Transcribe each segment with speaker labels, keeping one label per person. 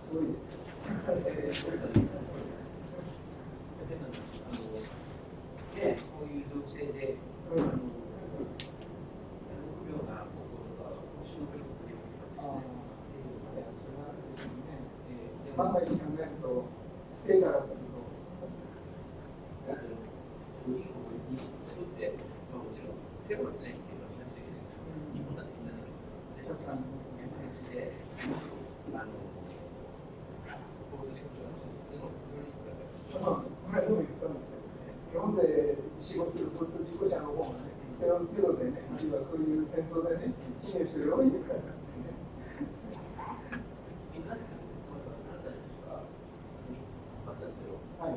Speaker 1: すごいですよ。で、こういう情勢で、臆病な心が修復できるそれはね、万が一考えると、手からすると、そういう方に作って、もちろん、手をですね、日本だってみんなで、たくさんので、前でも言ったんですよ。日本で死亡する交通事故者の方がね、テロでね、あるいはそういう戦争でね、死ぬ人が多いから。はい。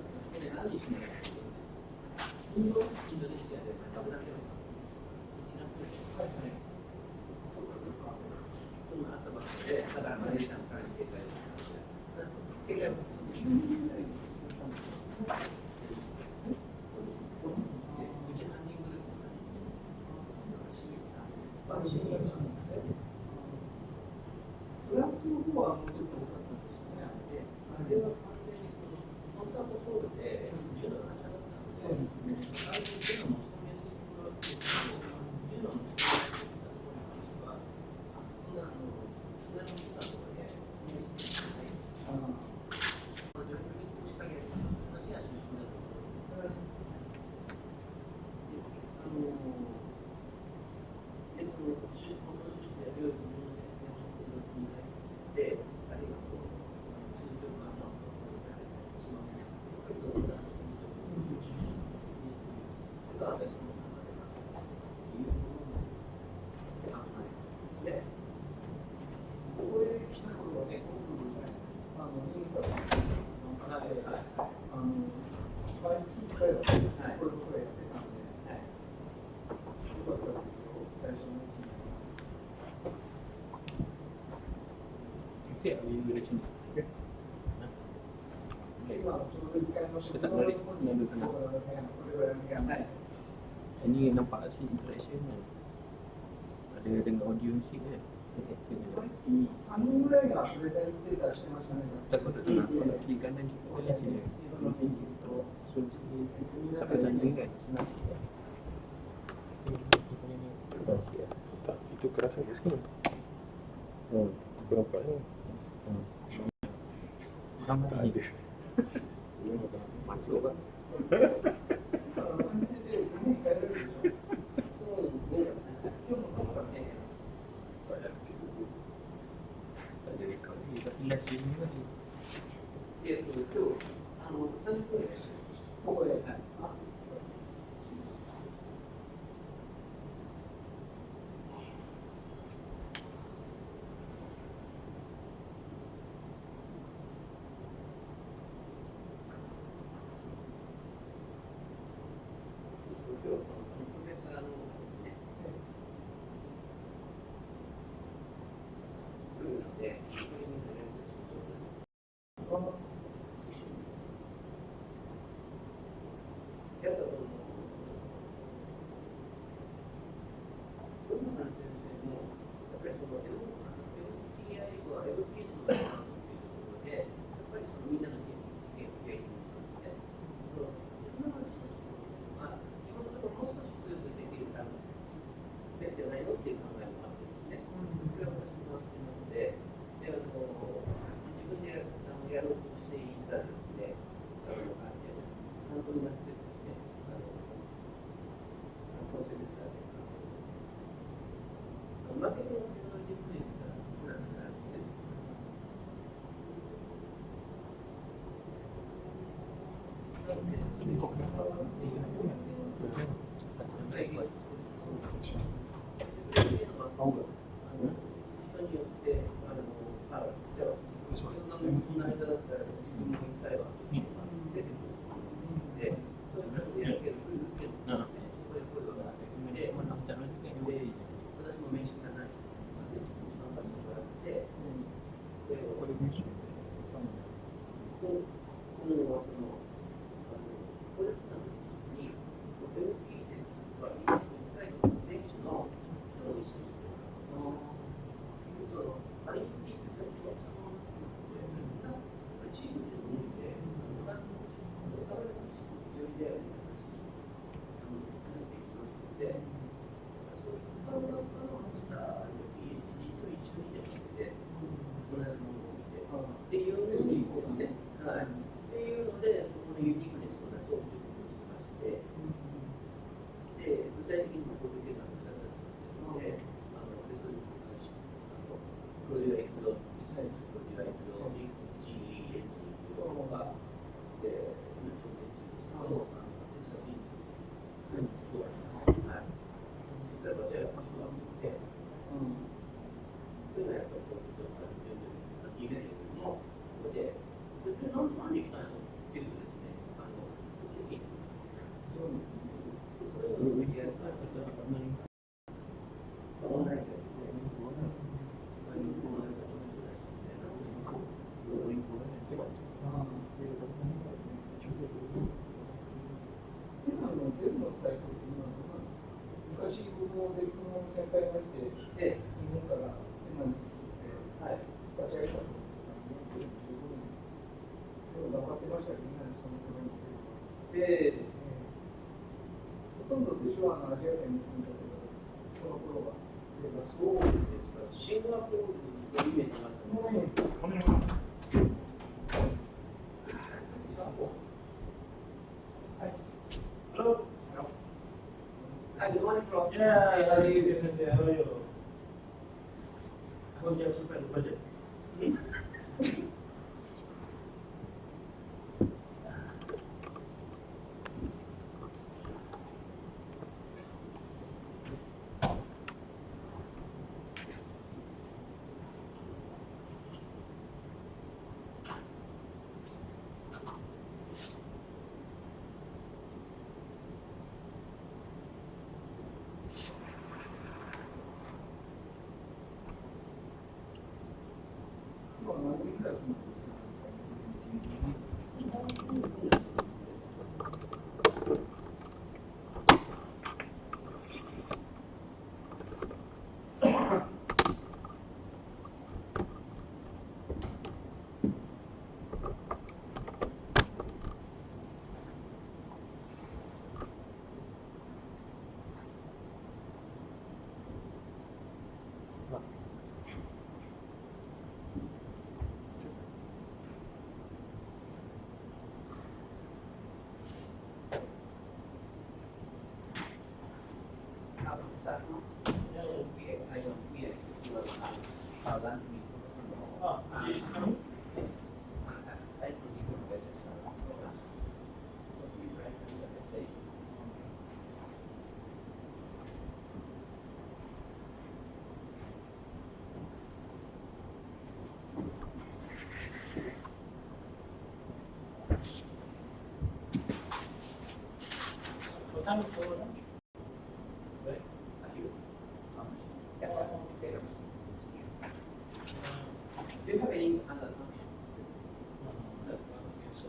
Speaker 1: フランスの方はもうちょっと多かったんですよね。あれは完全にコンサートホールで銃の発射だったので、そうですね。ああいう銃の持ち込みやすいところっていう銃の持ち込みやすいところに関しては、そんな津波の人だとかで、
Speaker 2: Ini nampak sih interaction kan. Ada dengan audio sikit kan. Takut tak nak kiri kanan kita boleh je. Mungkin kita solusi siapa tanya kan senang sikit.
Speaker 3: Tak, itu keras lagi sekarang. Aku nampak ni.
Speaker 2: Nampak ada.
Speaker 3: Masuk kan.
Speaker 1: プロデュエクト、ミサイルプロデュエクト、GE エンジンというのが、で、今調整中ですけど、テキサスインスそうですね。はい。例えば、じゃあ、パスワードで、そういうのはやっぱり、ちょっと、イメージの、ここで、なんで来たのっていうとですね、時々、そうですね。それをメディアが、オンラインで、昔僕もデリクの先輩がいて、日本から今に移って、立ち上げたと思うんですが、2015年。頑張ってましたけど、みんなにその頃に。で、ほとんどでしょ、アジア圏の国だけど、その頃は。そうですか、シンガポールのイメージがあったので。Hello. Hi, good morning, Prof.
Speaker 2: Yeah,
Speaker 1: how are you?
Speaker 2: How are you? I hope you have prepared the budget. What time is it for lunch? Right?
Speaker 1: Do you have any other function?
Speaker 2: So,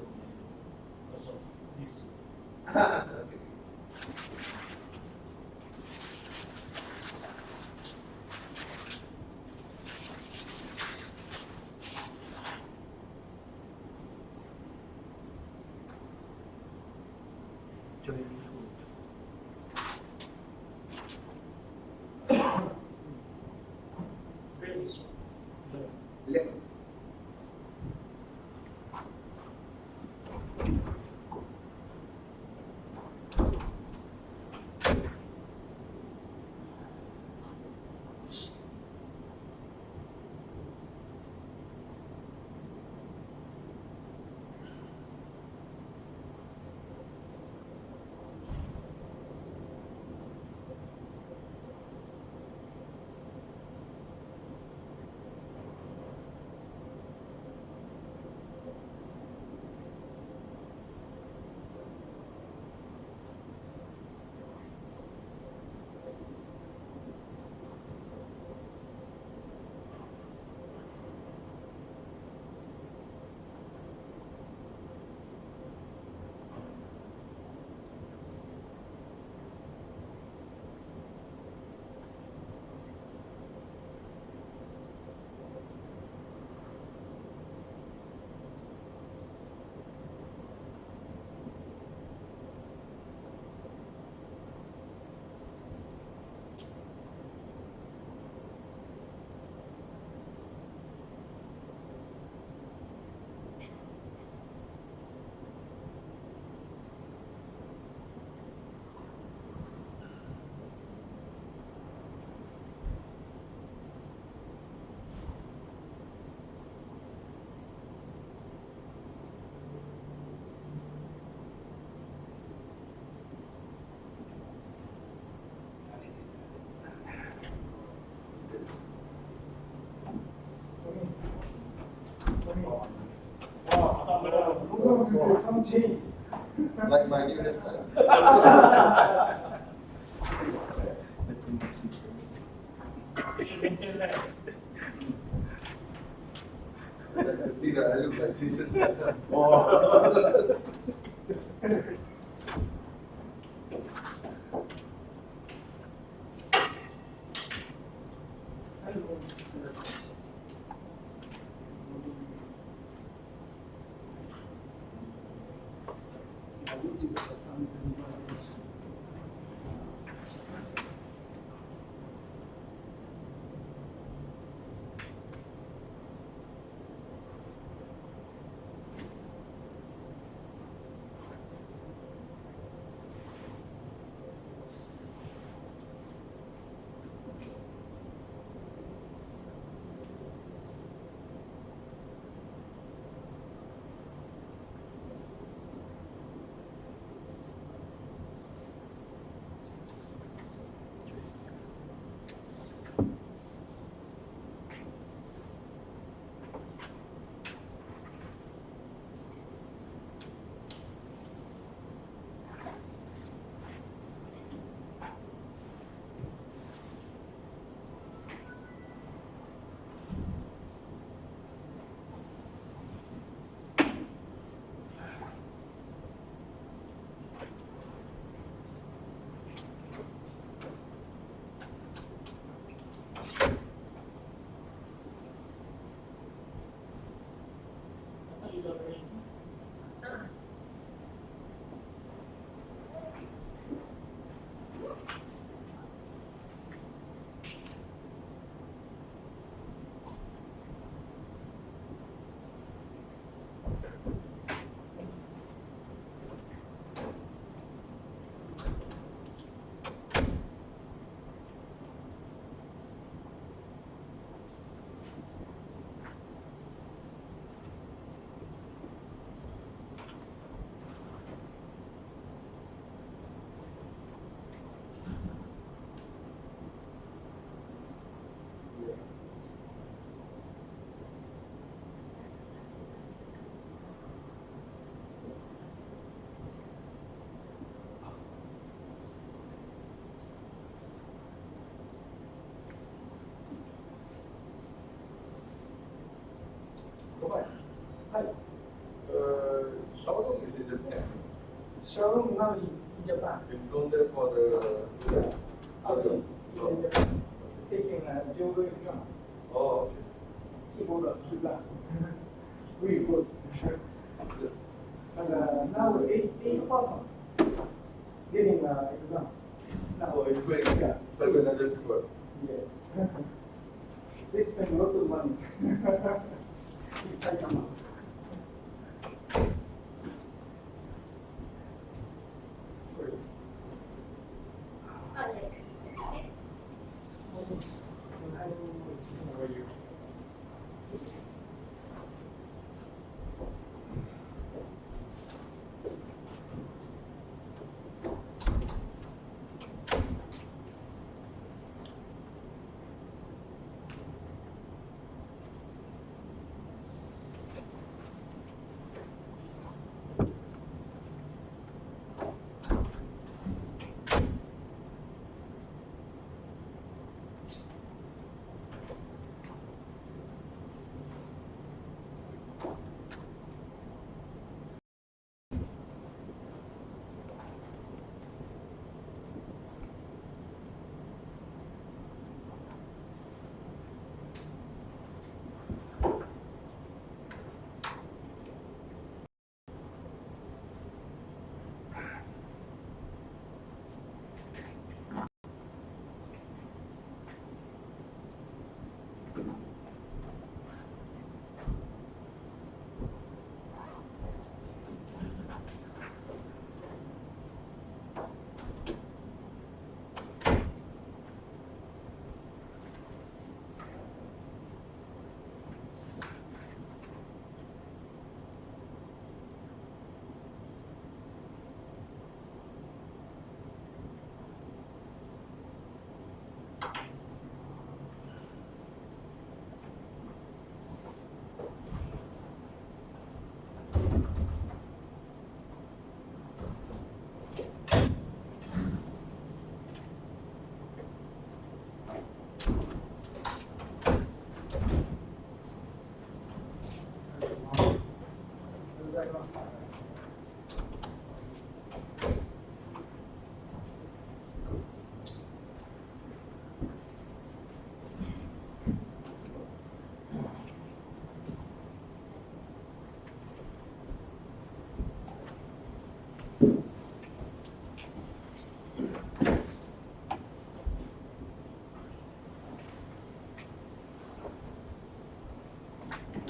Speaker 2: because of this.
Speaker 1: Okay.
Speaker 2: Joining food. Very soon.
Speaker 1: 11.
Speaker 4: some change.
Speaker 5: Like my new hairstyle. I look like Jesus. Showroom is in Japan.
Speaker 4: Showroom now is in Japan.
Speaker 5: You've gone there for the.
Speaker 4: Okay. In Japan. Taking a Jodo exam.
Speaker 5: Oh, okay.
Speaker 4: Keyboard of Japan. Really good. And now eight person getting exam. Now,
Speaker 5: Oh, it's great.
Speaker 4: Yeah.
Speaker 5: So another people.
Speaker 4: Yes. They spend a lot of money. It's Saitama. Sorry.
Speaker 6: Oh, yes.
Speaker 4: How are you?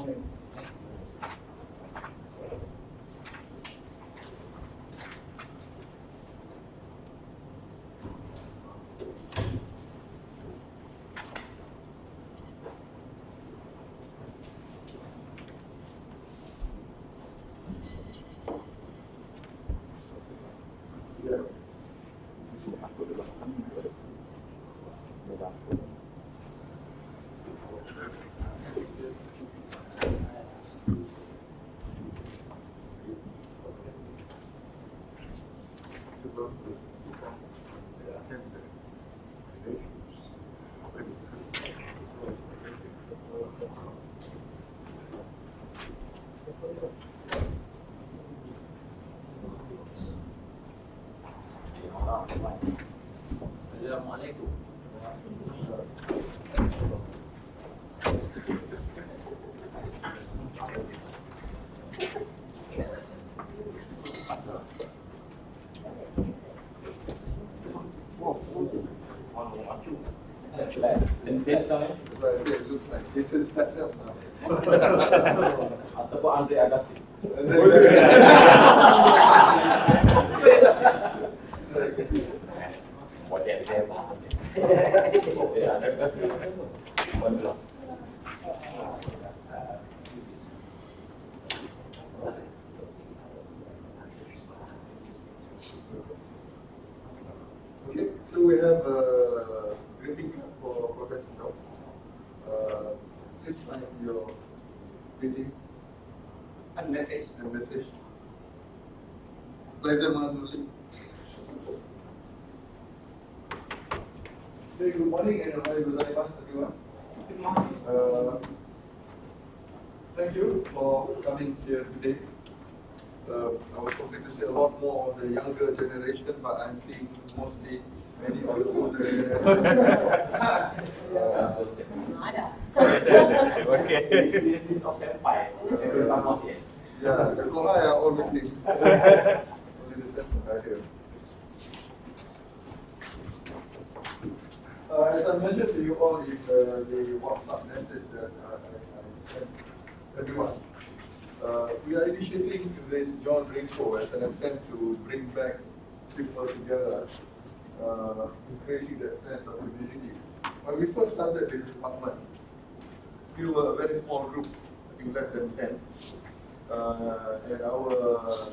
Speaker 1: Assalamualaikum.
Speaker 5: So it looks like Jason stepped up now.
Speaker 1: Ataupun Andre Agassi.
Speaker 2: Model dia faham. Ya, ada kasih. Model.
Speaker 5: Okay, so we have a greeting card for Professor Dong. Please write your greeting
Speaker 1: And message.
Speaker 5: and message. Pleasure, Mazuli. Hey, good morning and ohayou gozaimasu, everyone.
Speaker 1: Good morning.
Speaker 5: Thank you for coming here today. I was hoping to see a lot more of the younger generation, but I'm seeing mostly many of the older generation.
Speaker 6: Ada.
Speaker 2: Okey.
Speaker 1: This of senpai. Every time of it.
Speaker 5: Yeah, the Kohai are all missing. Only the second are here. As I mentioned to you all in the WhatsApp message that I sent everyone, we are initiating this John Ringkou as an attempt to bring back people together, creating that sense of community. When we first started this department, we were a very small group, I think less than 10. And our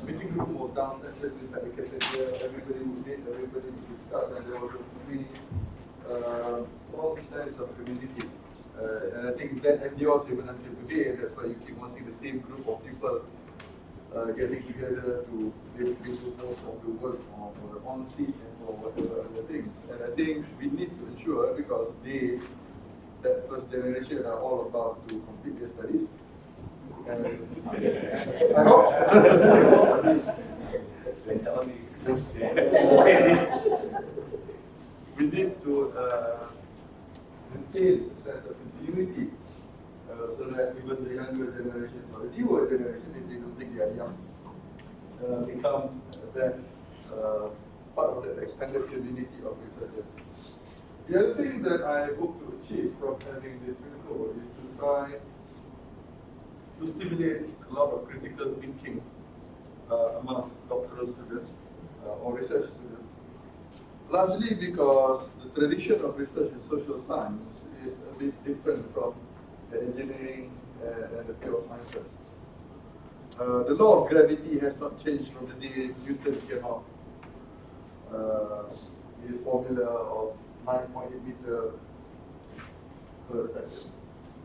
Speaker 5: meeting room was downstairs, just beside the cafeteria. Everybody would meet, everybody would discuss, and there was a really strong sense of community. And I think that endures even until today, and that's why you keep on seeing the same group of people getting together to do most of the work on the on-seat and for whatever other things. And I think we need to ensure, because they, that first generation, are all about to complete their studies. And I hope we need to maintain a sense of continuity so that even the younger generations or the newer generation, if they don't think they are young, become that part of that extended community of researchers. The other thing that I hope to achieve from having this Ringkou is to try to stimulate a lot of critical thinking amongst doctoral students or research students. Largely because the tradition of research in social science is a bit different from the engineering and the pure sciences. The law of gravity has not changed from the day Newton came out. His formula of 9.8 meter per second. Is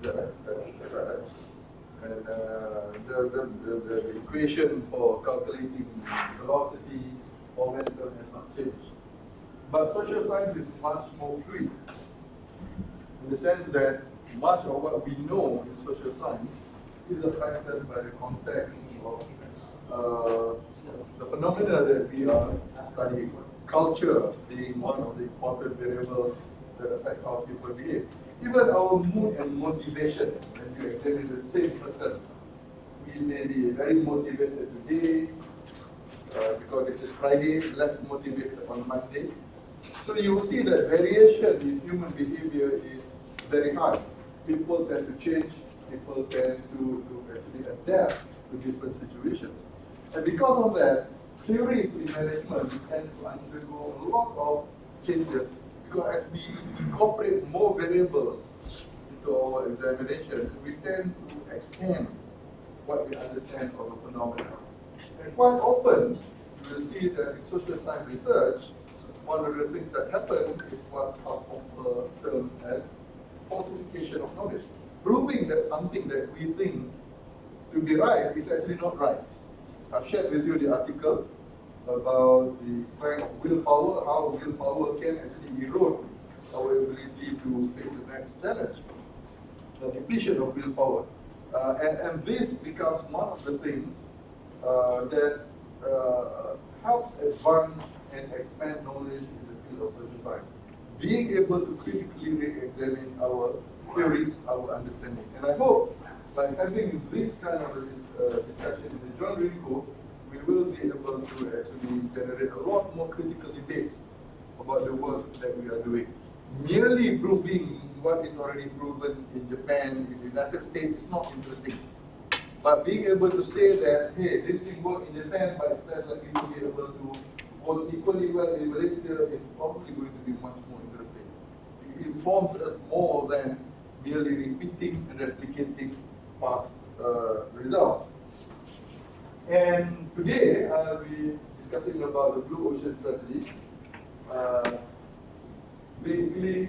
Speaker 5: that right? That's right. And the equation for calculating velocity, momentum has not changed. But social science is much more fluid, in the sense that much of what we know in social science is affected by the context of the phenomena that we are studying. Culture being one of the important variables that affect how people behave. Even our mood and motivation, when you examine the same person, he may be very motivated today, because this is Friday, less motivated on Monday. So you will see that variation in human behavior is very high. People tend to change, people tend to actually adapt to different situations. And because of that, theories in management tend to undergo a lot of changes, because as we incorporate more variables into our examination, we tend to extend what we understand of a phenomenon. And quite often, you will see that in social science research, one of the things that happen is what are terms as falsification of knowledge, proving that something that we think to be right is actually not right. I've shared with you the article about the strength of willpower, how willpower can actually erode our ability to face the next challenge, the depletion of willpower. And this becomes one of the things that helps advance and expand knowledge in the field of social science. Being able to critically re-examine our theories, our understanding. And I hope by having this kind of discussion in the John Ringkou, we will be able to actually generate a lot more critical debates about the work that we are doing. Merely proving what is already proven in Japan, in the United States is not interesting. But being able to say that, hey, this thing worked in Japan, but it's not likely to be able to work equally well in Malaysia is probably going to be much more interesting. It informs us more than merely repeating and replicating past results. And today, I'll be discussing about the Blue Ocean Strategy. Basically,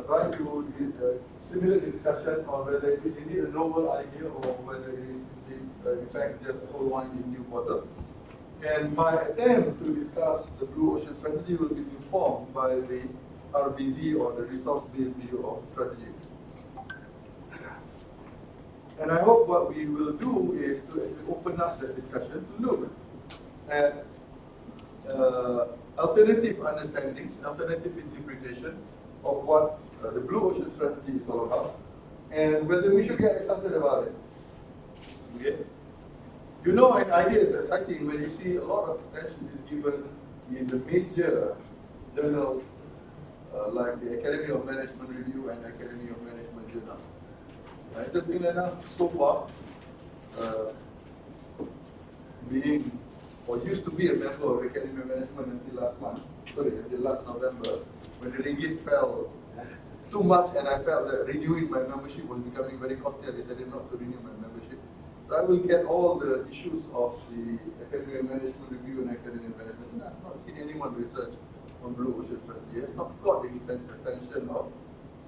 Speaker 5: trying to stimulate the discussion on whether it is indeed a novel idea or whether it is indeed, in fact, just old wine in new bottle. And my attempt to discuss the Blue Ocean Strategy will be informed by the RBV, or the resource-based view of strategy. And I hope what we will do is to actually open up the discussion to look at alternative understandings, alternative interpretation of what the Blue Ocean Strategy is all about, and whether we should get excited about it. Okay? You know, an idea is exciting when you see a lot of attention is given in the major journals like the Academy of Management Review and Academy of Management Journal. Interestingly enough, so far, being or used to be a member of Academy of Management until last November, when the ringgit fell too much and I felt that renewing my membership was becoming very costly, I decided not to renew my membership. So I will get all the issues of the Academy of Management Review and Academy of Management. And I've not seen anyone research on Blue Ocean Strategy. It has not got the attention of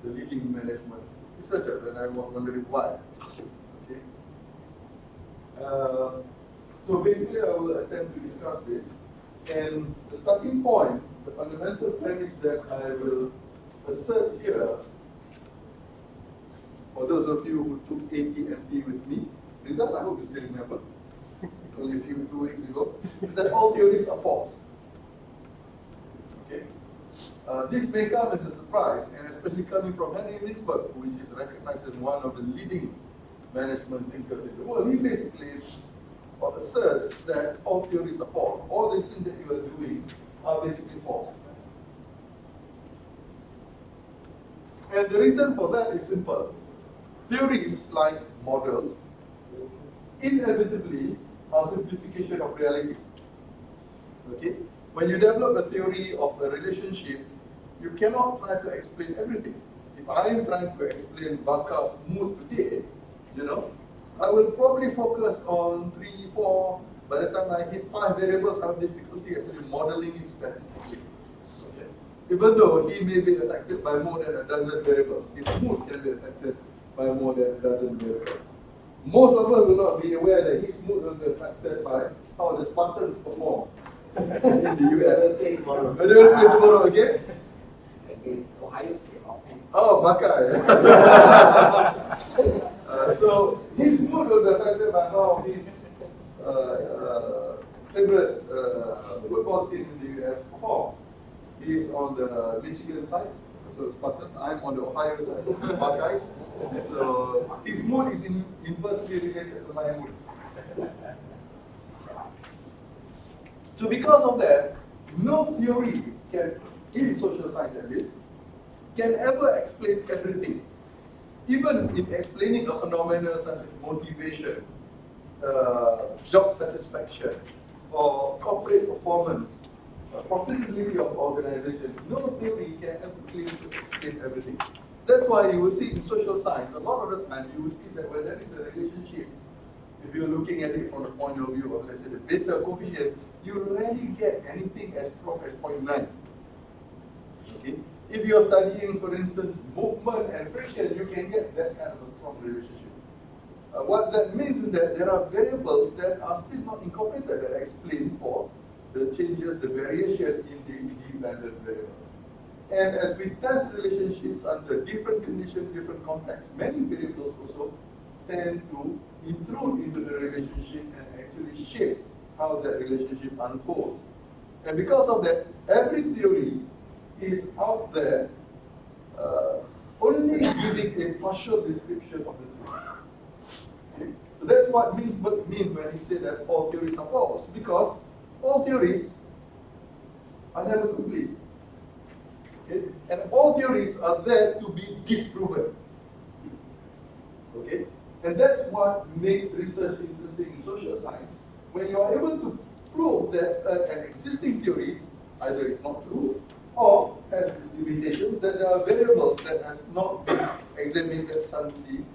Speaker 5: the leading management researchers, and I was wondering why. Okay. So basically, I will attempt to discuss this. And the starting point, the fundamental premise that I will assert here, for those of you who took ATMT with me, result I hope you still remember, only 2 weeks ago, is that all theories are false. Okay? This may come as a surprise, and especially coming from Henry Linsberg, which is recognized as one of the leading management thinkers in the world. He basically asserts that all theories are false. All these things that you are doing are basically false. And the reason for that is simple. Theories, like models, inevitably are simplification of reality. Okay? When you develop a theory of a relationship, you cannot try to explain everything. If I am trying to explain Bakar's mood today, I will probably focus on 3, 4. By the time I hit 5 variables, I have difficulty actually modeling it statistically. Okay. Even though he may be affected by more than a dozen variables, his mood can be affected by more than a dozen variables. Most of us will not be aware that his mood will be affected by how the Spartans perform in the US. They will play tomorrow against
Speaker 1: Ohio State offense.
Speaker 5: Oh, Bakar. So his mood will be affected by how his favorite football team in the US performs. He's on the Michigan side, so Spartans. I'm on the Ohio side, Buckeyes. So his mood is inversely related to my mood. So because of that, no theory can, in social science at least, can ever explain everything. even in explaining a phenomenon such as motivation, job satisfaction, or corporate performance, profitability of organizations, no theory can ever claim to explain everything. That's why you will see in social science, a lot of the time you will see that when there is a relationship, if you're looking at it from the point of view of, let's say, the beta coefficient, you rarely get anything as strong as 0.9. Okay? If you're studying, for instance, movement and friction, you can get that kind of a strong relationship. What that means is that there are variables that are still not incorporated that explain for the changes, the variation in the independent variable. And as we test relationships under different conditions, different contexts, many variables also tend to intrude into the relationship and actually shape how that relationship unfolds. And because of that, every theory is out there only giving a partial description of the truth. Okay? So that's what Means mean when he said that all theories are false, because all theories are never complete. Okay? And all theories are there to be disproven. Okay? And that's what makes research interesting in social science. When you are able to prove that an existing theory either is not true or has its limitations, that there are variables that has not been examined, that suddenly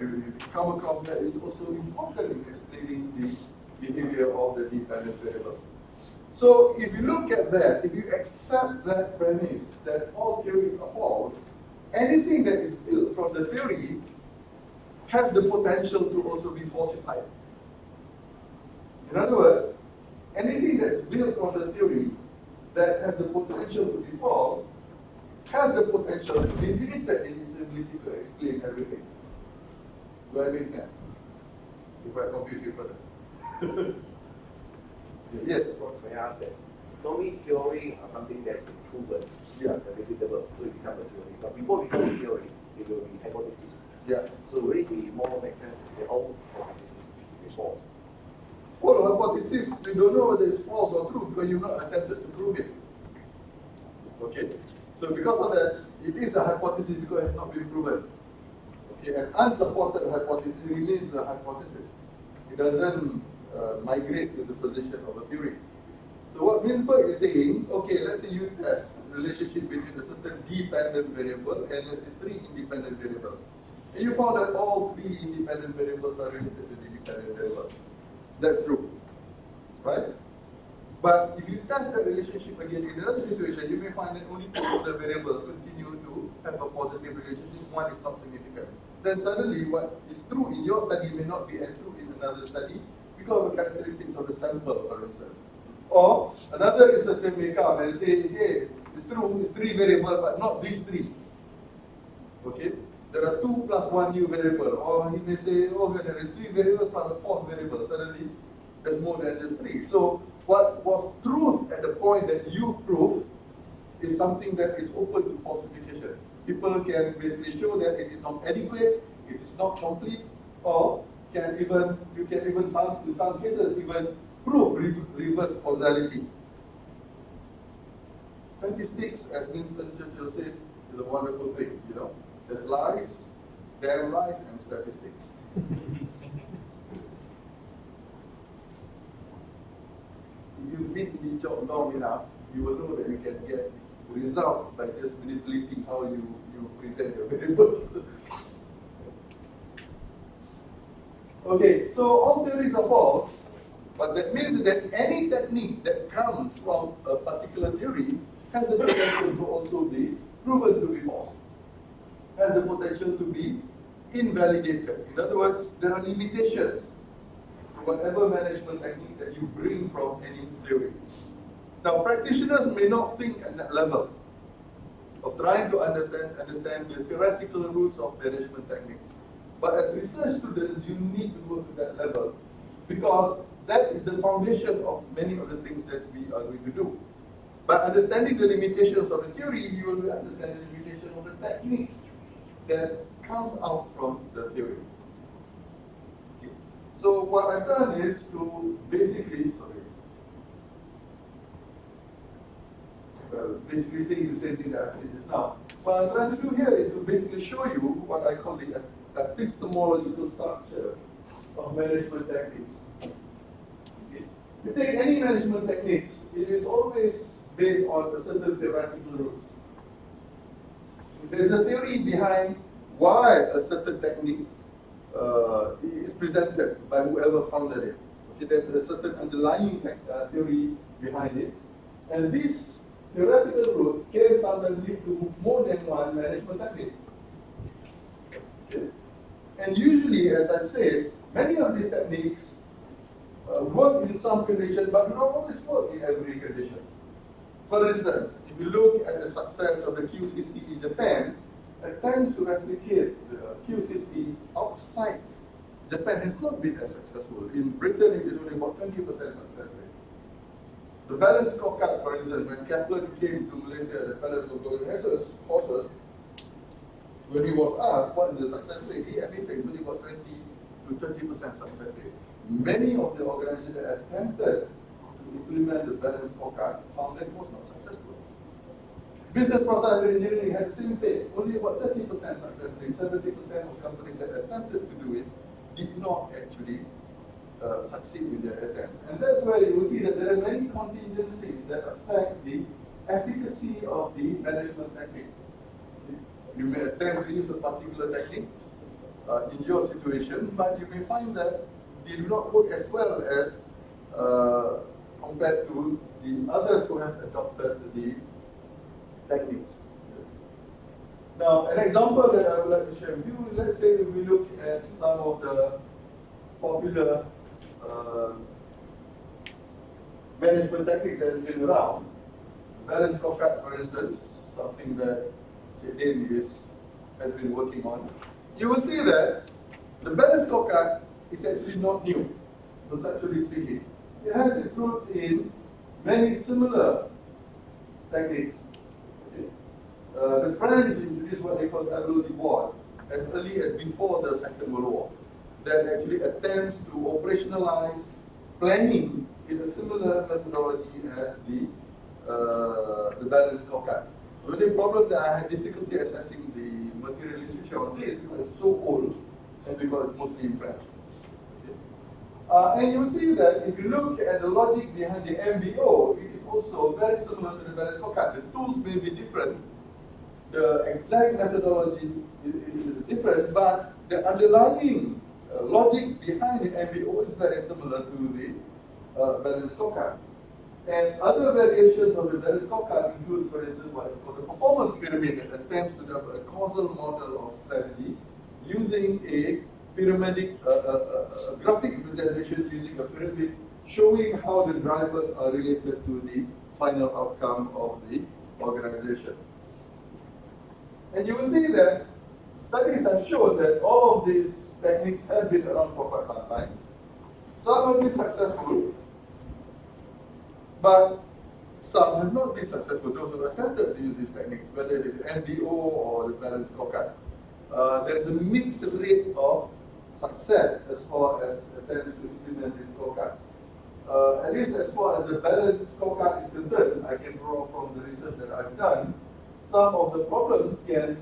Speaker 5: you come across that is also important in explaining the behavior of the dependent variables. So if you look at that, if you accept that premise that all theories are false, anything that is built from the theory has the potential to also be falsified. In other words, anything that is built from the theory that has the potential to be false has the potential to be limited in its ability to explain everything. Do I make sense? If I confuse you further. Yes?
Speaker 6: May I ask that? Normally, theory are something that's been proven, reputable, so it becomes a theory. But before it becomes a theory, it will be hypothesis.
Speaker 5: Yeah.
Speaker 6: So will it be more make sense to say, oh, hypothesis is false?
Speaker 5: Well, hypothesis, we don't know whether it's false or true because you've not attempted to prove it. Okay? So because of that, it is a hypothesis because it has not been proven. Okay? An unsupported hypothesis remains a hypothesis. It doesn't migrate to the position of a theory. So what Ginsburg is saying, okay, let's say you test the relationship between a certain dependent variable and let's say 3 independent variables. And you found that all 3 independent variables are related to the dependent variables. That's true, right? But if you test that relationship again in another situation, you may find that only 2 of the variables continue to have a positive relationship, 1 is not significant. Then suddenly what is true in your study may not be as true in another study because of the characteristics of the sample, for instance. Or another researcher may come and say, hey, it's true, it's 3 variables, but not these 3. Okay? There are 2 plus 1 new variable. Or he may say, oh, there is 3 variables plus a 4th variable. Suddenly, there's more than just 3. So, what was truth at the point that you prove is something that is open to falsification. People can basically show that it is not adequate, it is not complete, or you can even in some cases even prove reverse causality. Statistics, as Winston Churchill said, is a wonderful thing, you know. There's lies, damn lies, and statistics. If you've been in the job long enough, you will know that you can get results by just manipulating how you present your variables. Okay, so all theories are false, but that means that any technique that comes from a particular theory has the potential to also be proven to be false, has the potential to be invalidated. In other words, there are limitations to whatever management technique that you bring from any theory. Now, practitioners may not think at that level of trying to understand the theoretical roots of management techniques. But as research students, you need to go to that level because that is the foundation of many of the things that we are going to do. By understanding the limitations of the theory, you will understand the limitation of the techniques that comes out from the theory. Okay. So what I've done is to basically, basically saying the same thing that I said just now. What I'm trying to do here is to basically show you what I call the epistemological structure of management techniques. Okay. You take any management techniques, it is always based on a certain theoretical roots. There's a theory behind why a certain technique is presented by whoever founded it. Okay, there's a certain underlying theory behind it. And these theoretical roots can sometimes lead to more than one management technique. Okay. And usually, as I've said, many of these techniques work in some conditions, but do not always work in every condition. For instance, if you look at the success of the QCC in Japan, attempts to replicate the QCC outside Japan has not been as successful. In Britain, it is only about 20% success rate. The balance scorecard, for instance, when Kepler came to Malaysia, the Palace of Golden Horses, when he was asked what is the success rate, he admitted it's only about 20 to 30% success rate. Many of the organizations that attempted to implement the balance scorecard found that it was not successful. Business process engineering had the same thing, only about 30% success rate. 70% of companies that attempted to do it did not actually succeed with their attempts. And that's where you will see that there are many contingencies that affect the efficacy of the management techniques. You may attempt to use a particular technique in your situation, but you may find that they do not work as well as compared to the others who have adopted the techniques. Now, an example that I would like to share with you, let's say we look at some of the popular management techniques that have been around. Balance scorecard, for instance, something that Jaden has been working on. You will see that the balance scorecard is actually not new, conceptually speaking. It has its roots in many similar techniques. Okay. The French introduced what they call tableau de bord as early as before the Second World War, that actually attempts to operationalize planning in a similar methodology as the balance scorecard. The only problem that I had difficulty assessing the material literature on this because it's so old and because it's mostly in French. Okay. And you'll see that if you look at the logic behind the MBO, it is also very similar to the balance scorecard. The tools may be different, the exact methodology is different, but the underlying logic behind the MBO is very similar to the balance scorecard. And other variations of the balance scorecard include, for instance, what is called the performance pyramid, that attempts to develop a causal model of strategy using a pyramidic graphic representation using a pyramid showing how the drivers are related to the final outcome of the organization. And you will see that studies have shown that all of these techniques have been around for quite some time. Some have been successful, but some have not been successful. Those who attempted to use these techniques, whether it is MDO or the balance scorecard, there is a mixed rate of success as far as attempts to implement these scorecards. At least as far as the balance scorecard is concerned, I can draw from the research that I've done. Some of the problems can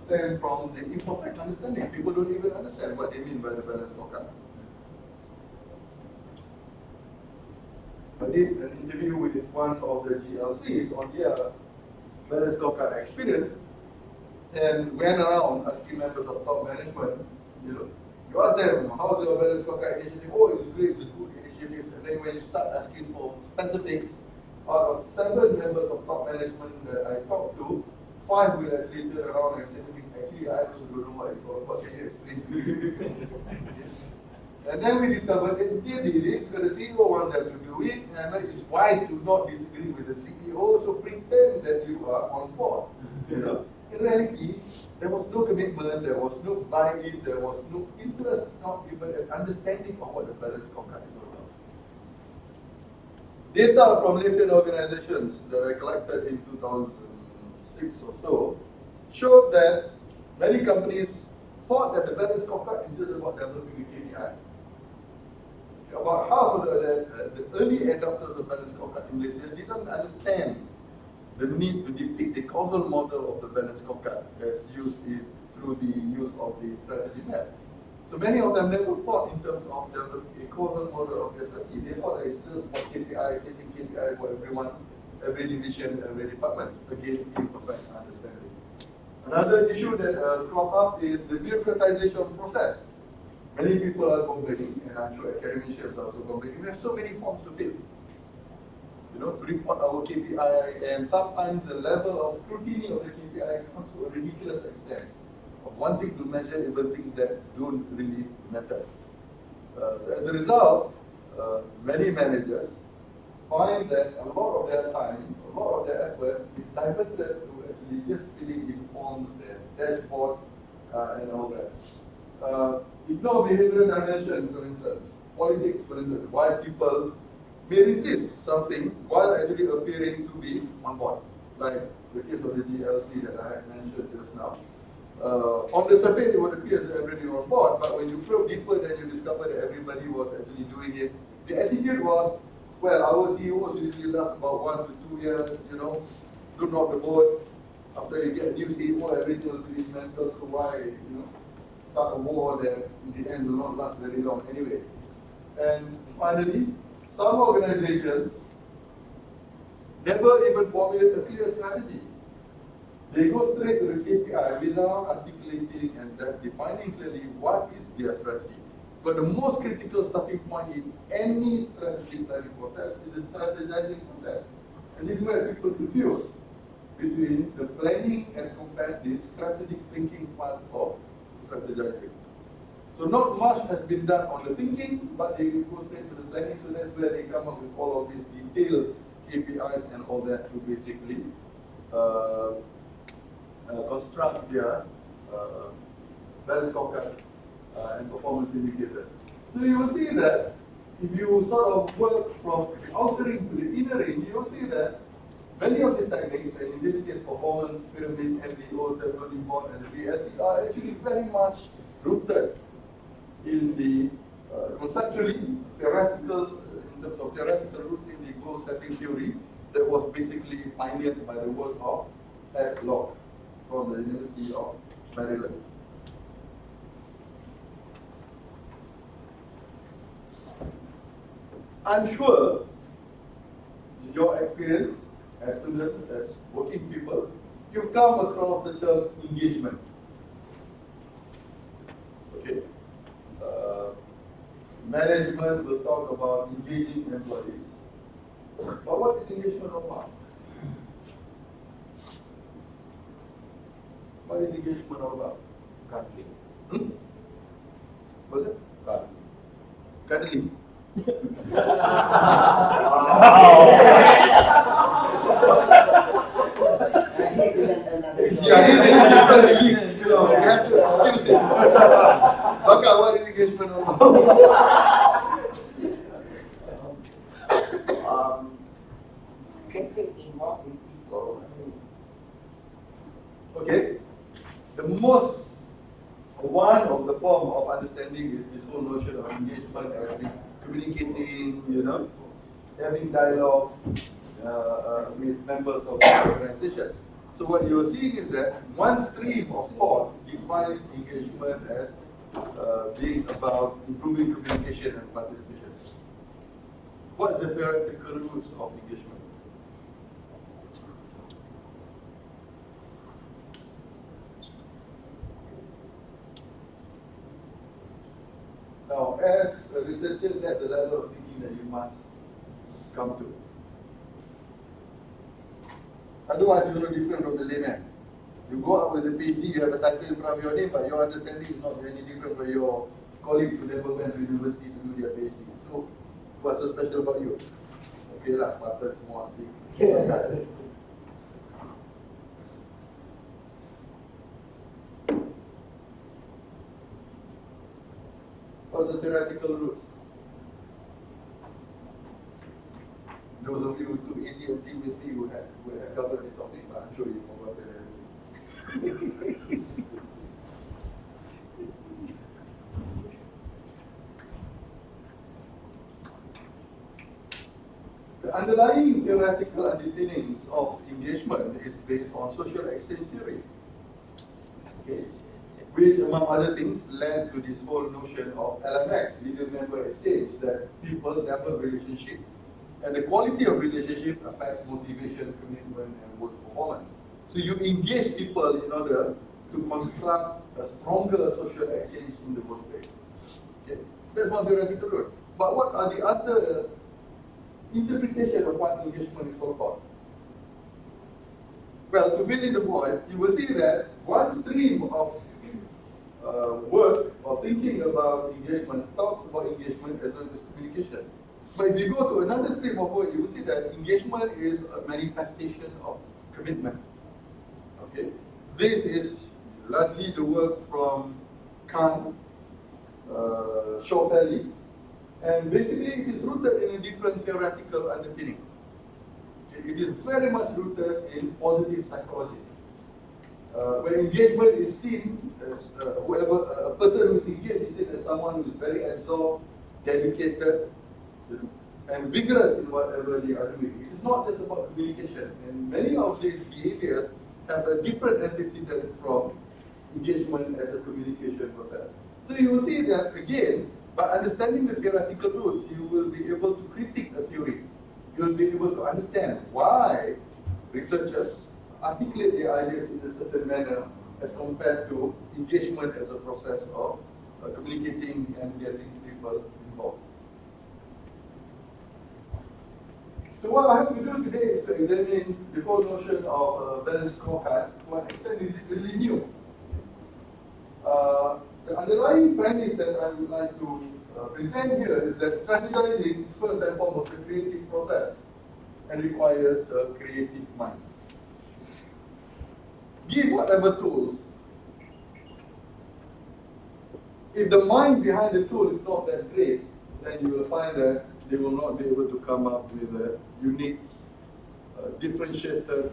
Speaker 5: stem from the imperfect understanding. People don't even understand what they mean by the balance scorecard. I did an interview with one of the GLCs on their balance scorecard experience, and went around asking members of top management, you ask them, how's your balance scorecard initiative? Oh, it's great, it's a good initiative. And then when you start asking for specifics, out of 7 members of top management that I talked to, 5 will actually turn around and say to me, actually, I also don't know what it's all about. Can you explain to me? And then we discovered that they did it because the CEO wants them to do it, and it's wise to not disagree with the CEO, so pretend that you are on board. In reality, there was no commitment, there was no buy-in, there was no interest, not even an understanding of what the balance scorecard is all about. Data from Malaysian organizations that I collected in 2006 or so showed that many companies thought that the balance scorecard is just about developing a KPI. About half of the early adopters of balance scorecard in Malaysia didn't understand the need to depict the causal model of the balanced scorecard as used through the use of the strategy map. So many of them never thought in terms of developing a causal model of their strategy. They thought that it's just for KPI, setting KPI for everyone, every division, every department. Again, imperfect understanding. Another issue that cropped up is the bureaucratization process. Many people are complaining, and I'm sure academicians are also complaining, we have so many forms to fill. To report our KPI, and sometimes the level of scrutiny of the KPI comes to a ridiculous extent of wanting to measure even things that don't really matter. So as a result, many managers find that a lot of their time, a lot of their effort is diverted to actually just filling in forms and dashboard and all that. Ignore behavioral dimension, for instance, politics, for instance, why people may resist something while actually appearing to be on board, like the case of the GLC that I had mentioned just now. On the surface, it would appear that everybody was on board, but when you probe deeper, then you discover that everybody was actually doing it. The attitude was, well, our CEOs usually last about 1 to 2 years, don't rock the boat. After you get a new CEO, everything will be dismantled, so why, start a war that in the end will not last very long anyway. And finally, some organizations never even formulate a clear strategy. They go straight to the KPI without articulating and defining clearly what is their strategy. But the most critical starting point in any strategy planning process is the strategizing process. And this is where people confuse between the planning as compared to the strategic thinking part of strategizing. So not much has been done on the thinking, but they go straight to the planning, so that's where they come up with all of these detailed KPIs and all that to basically construct their balanced scorecard and performance indicators. So you will see that if you sort of work from the outer ring to the inner ring, you will see that many of these techniques, and in this case performance, pyramid, MBO, tableau board, and the BSC, are actually very much rooted in the conceptually theoretical, in terms of theoretical roots in the goal setting theory that was basically pioneered by the work of Ed Locke from the University of Maryland. I'm sure in your experience as students, as working people, you've come across the term engagement. Okay. Management will talk about engaging employees. But what is engagement all about? What is engagement all about?
Speaker 2: Cuddling.
Speaker 5: What's it?
Speaker 2: Cuddling.
Speaker 5: Cuddling. Yeah, he's in a different release, so we have to excuse him. Baka, what is engagement all about?
Speaker 1: Getting involved with people.
Speaker 5: Okay, one of the form of understanding is this whole notion of engagement as being communicating, having dialogue with members of the organization. So what you are seeing is that one stream of thought defines engagement as being about improving communication and participation. What is the theoretical roots of engagement? Now, as a researcher, that's a level of thinking that you must come to. Otherwise, you're no different from the layman. You go out with a PhD, you have a title in front of your name, but your understanding is not any different from your colleagues who never went to university to do their PhD. So, what's so special about you? Okay lah, Spartan semua. What's the theoretical roots? Those of you who took ADMT with me would have covered this topic, but I'm sure you forgot that. The underlying theoretical underpinnings of engagement is based on social exchange theory, okay, which among other things led to this whole notion of LMX, leader member exchange, that people develop relationship, and the quality of relationship affects motivation, commitment, and work performance. So you engage people in order to construct a stronger social exchange in the workplace. Okay? That's one theoretical rule. But what are the other interpretation of what engagement is all about? Well, to fill in the void, you will see that one stream of work or thinking about engagement talks about engagement as well as communication. But if you go to another stream of work, you will see that engagement is a manifestation of commitment. Okay, this is largely the work from Kant, Shaw-Falley, and basically it is rooted in a different theoretical underpinning. Okay, it is very much rooted in positive psychology, where engagement is seen as a person who is engaged is seen as someone who is very absorbed, dedicated, and vigorous in whatever they are doing. It is not just about communication, and many of these behaviors have a different antecedent from engagement as a communication process. So you will see that again, by understanding the theoretical roots, you will be able to critique a theory. You will be able to understand why researchers articulate their ideas in a certain manner as compared to engagement as a process of communicating and getting people involved. So what I have to do today is to examine the whole notion of a balanced scorecard. To what extent is it really new? The underlying premise that I would like to present here is that strategizing is first and foremost a creative process and requires a creative mind. Give whatever tools. If the mind behind the tool is not that great, then you will find that they will not be able to come up with a unique, differentiated,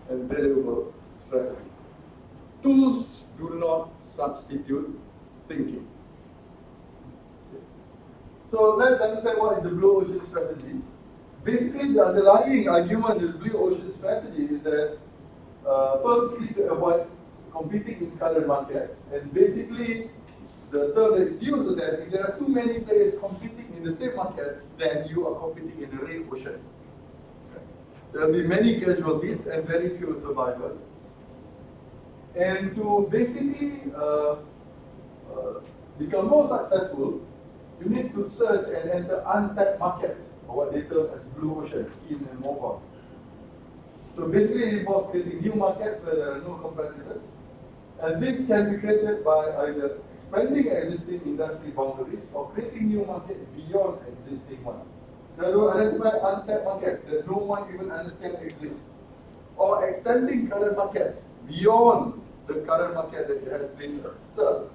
Speaker 5: and valuable strategy. Tools do not substitute thinking. So let's understand what is the blue ocean strategy. Basically, the underlying argument of the blue ocean strategy is that firms need to avoid competing in current markets, and basically the term that is used is that if there are too many players competing in the same market, then you are competing in a red ocean. Okay. There will be many casualties and very few survivors. And to basically become more successful, you need to search and enter untapped markets, or what they term as blue ocean, in and mobile. So basically it involves creating new markets where there are no competitors. And this can be created by either expanding existing industry boundaries or creating new markets beyond existing ones. In other words, identify untapped markets that no one even understands exist, or extending current markets beyond the current market that has been served.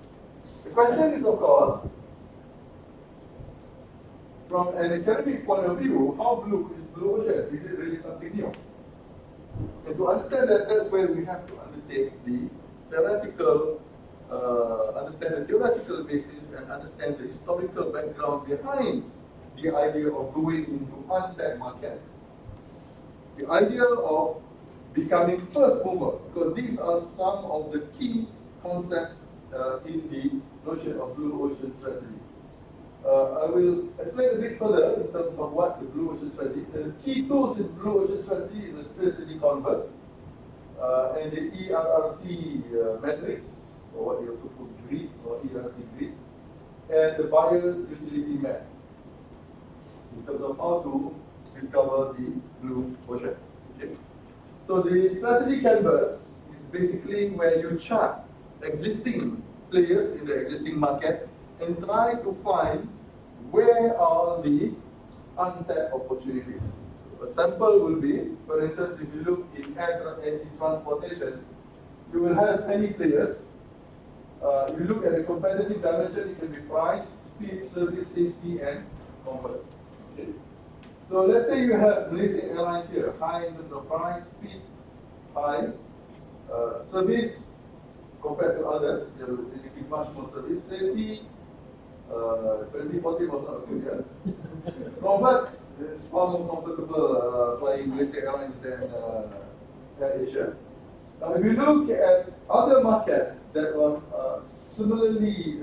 Speaker 5: The question is, of course, from an academic point of view, how blue is blue ocean? Is it really something new? And to understand that, that's where we have to undertake the theoretical, understand the theoretical basis and understand the historical background behind the idea of going into untapped market. The idea of becoming first mover, because these are some of the key concepts in the notion of blue ocean strategy. I will explain a bit further in terms of what the blue ocean strategy. The key tools in blue ocean strategy is a strategy canvas and the ERRC matrix, or what they also call grid, or ERRC grid, and the buyer utility map in terms of how to discover the blue ocean. Okay. So the strategy canvas is basically where you chart existing players in the existing market and try to find where are the untapped opportunities. So a sample will be, for instance, if you look in transportation, you will have many players. If you look at the competitive dimension, it can be price, speed, service, safety, and comfort. Okay. So let's say you have Malaysia Airlines here, high in terms of price, speed, high, service compared to others, they give much more service, safety, 2014 was not good, yeah. Comfort, It's far more comfortable flying Malaysia Airlines than Air Asia. Now, if you look at other markets that are similarly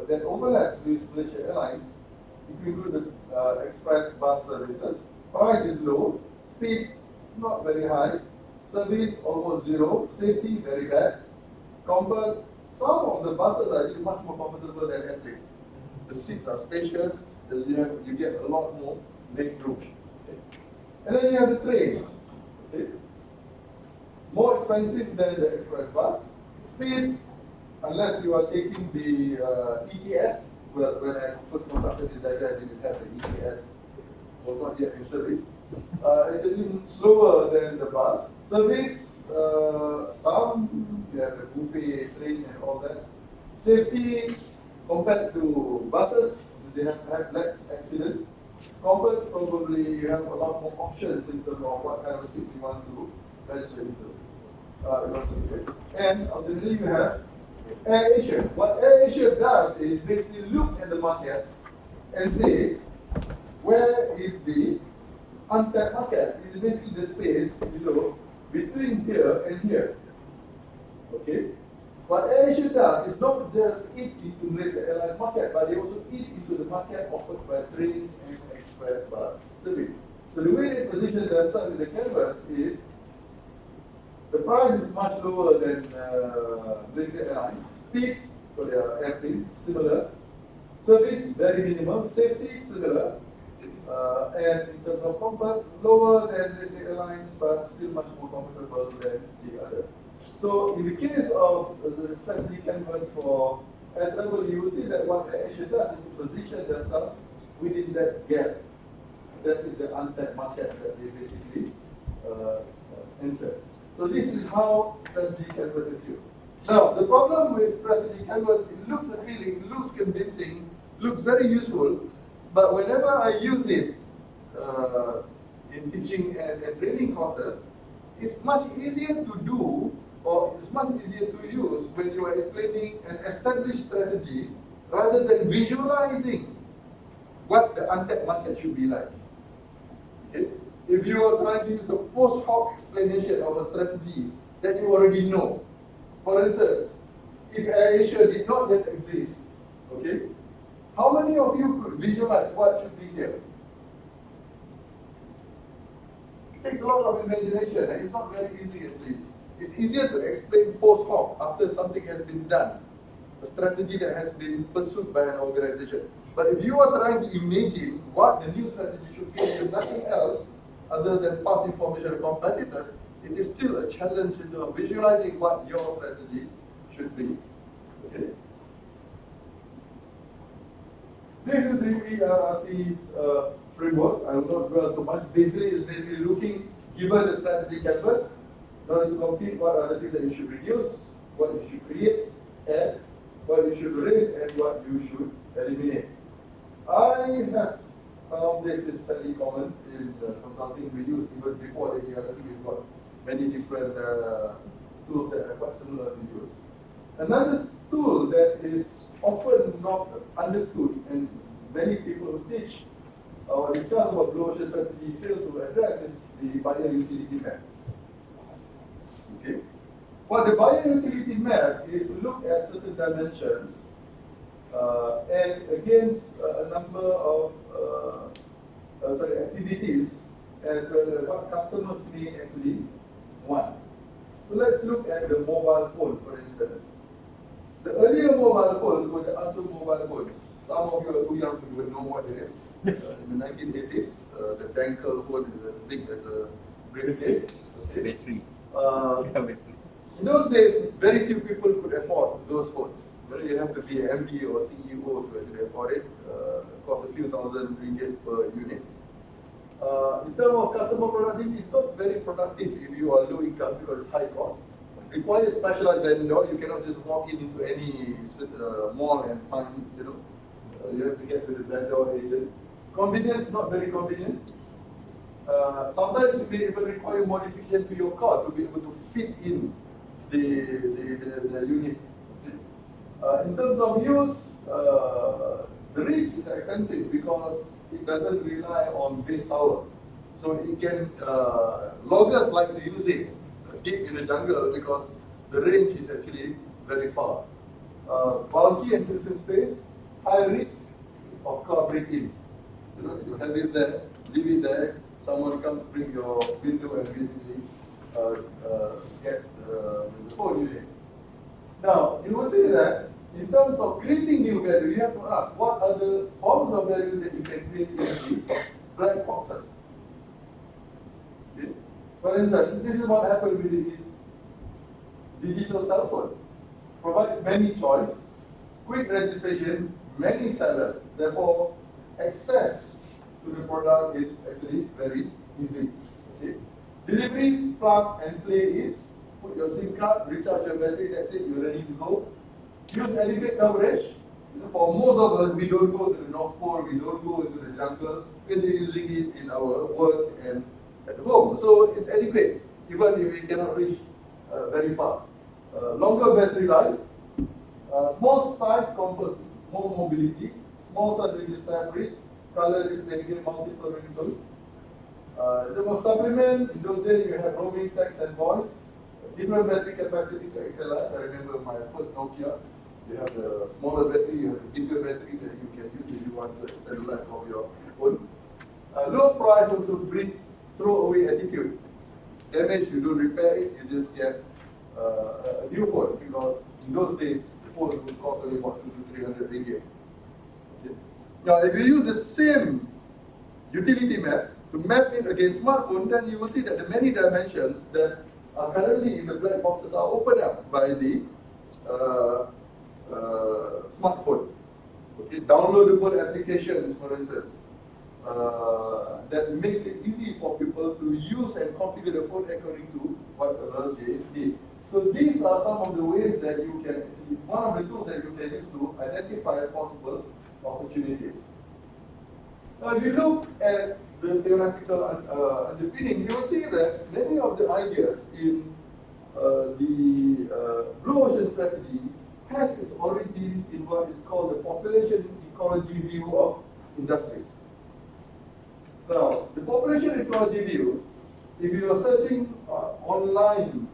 Speaker 5: that overlap with Malaysia Airlines, if you include the express bus services, price is low, speed not very high, service almost zero, safety very bad, comfort. Some of the buses are actually much more comfortable than airplanes. The seats are spacious, you get a lot more leg room. Okay. And then you have the trains. Okay. More expensive than the express bus. Speed, unless you are taking the ETS. Well, when I first constructed this diagram, I didn't have the ETS. Was not yet in service. It's even slower than the bus. Service, some you have the buffet train and all that. Safety, compared to buses, they have had less accident. Comfort, probably you have a lot more options in terms of what kind of seats you want to venture into. And ultimately you have Air Asia. What Air Asia does is basically look at the market and say, where is the untapped market? It's basically the space below, between here and here. Okay? What Air Asia does is not just eat into Malaysia Airlines market, but they also eat into the market offered by trains and express bus service. So the way they position themselves in the canvas is the price is much lower than Malaysia Airlines. Speed for their airplanes similar. Service very minimal. Safety similar. And in terms of comfort, lower than Malaysia Airlines, but still much more comfortable than the others. So in the case of the strategy canvas for air travel, you will see that what Air Asia does is to position themselves within that gap. That is the untapped market that they basically enter. So this is how strategy canvas is used. Now, the problem with strategy canvas, it looks appealing, it looks convincing, looks very useful, but whenever I use it in teaching and training courses, it's much easier to do, or it's much easier to use when you are explaining an established strategy rather than visualizing what the untapped market should be like. Okay? If you are trying to use a post hoc explanation of a strategy that you already know, for instance, if Air Asia did not yet exist, okay, how many of you could visualize what should be here? It takes a lot of imagination, and it's not very easy actually. It's easier to explain post hoc after something has been done, a strategy that has been pursued by an organization. But if you are trying to imagine what the new strategy should be with nothing else other than past information of competitors, it is still a challenge in terms of visualizing what your strategy should be. Okay? This is the ERRC framework. I will not dwell too much. Basically, it's basically looking, given the strategy canvas, in order to compete, what are the things that you should reduce, what you should create, add, what you should raise, and what you should eliminate. I have found this is fairly common in consulting we use even before the ERRC. We've got many different tools that are quite similar to use. Another tool that is often not understood and many people who teach or discuss about global strategy fail to address is the buyer utility map. Okay. What the buyer utility map is to look at certain dimensions and against a number of activities as well as what customers may actually want. So let's look at the mobile phone, for instance. The earlier mobile phones were the automobile phones. Some of you are too young to even know what it is. In the 1980s, the Ringkou phone is as big as a briefcase. Okay.
Speaker 2: Battery.
Speaker 5: In those days, very few people could afford those phones. You have to be an MD or CEO to actually afford it. It costs a few thousand ringgit per unit. In terms of customer productivity, it's not very productive if you are low income because it's high cost. It requires specialized vendor. You cannot just walk into any mall and find, you have to get to the vendor agent. Convenience, not very convenient. Sometimes you may even require modification to your car to be able to fit in the unit. In terms of use, The range is extensive because it doesn't rely on base power. So it can, loggers like to use it deep in the jungle because the range is actually very far. Bulky encryption space, high risk of car break-in. You know, you have it there, leave it there, someone comes, bring your window and basically gets the phone unit. Now, you will see that in terms of creating new value, you have to ask what are the forms of value that you can create in the black boxes. Okay? For instance, this is what happened with the digital cell phone. Provides many choice, quick registration, many sellers, therefore access to the product is actually very easy. Okay? Delivery, plug and play is put your SIM card, recharge your battery, that's it, you're ready to go. Use adequate coverage. For most of us, we don't go to the North Pole, we don't go into the jungle, we're using it in our work and at home. So it's adequate, even if we cannot reach very far. Longer battery life, small size confers more mobility, small size reduces staff risk, color display multiple wrinkles. In terms of supplement, in those days you have roaming, text and voice, different battery capacity to XLR. I remember my first Nokia, you have the smaller battery, you have the bigger battery that you can use if you want to extend the life of your phone. Low price also breeds throwaway attitude. Damage, you don't repair it, you just get a new phone, because in those days the phone would cost only about 200 to 300 ringgit. Okay. Now, if you use the same utility map to map it against smartphone, then you will see that the many dimensions that are currently in the black boxes are opened up by the smartphone. Okay, downloadable applications, for instance, that makes it easy for people to use and configure the phone according to whatever they need. So these are some of the ways that you can, one of the tools that you can use to identify possible opportunities. Now, if you look at the theoretical underpinning, you will see that many of the ideas in the Blue Ocean Strategy has its origin in what is called the population ecology view of industries. Now, the population ecology view, if you are searching online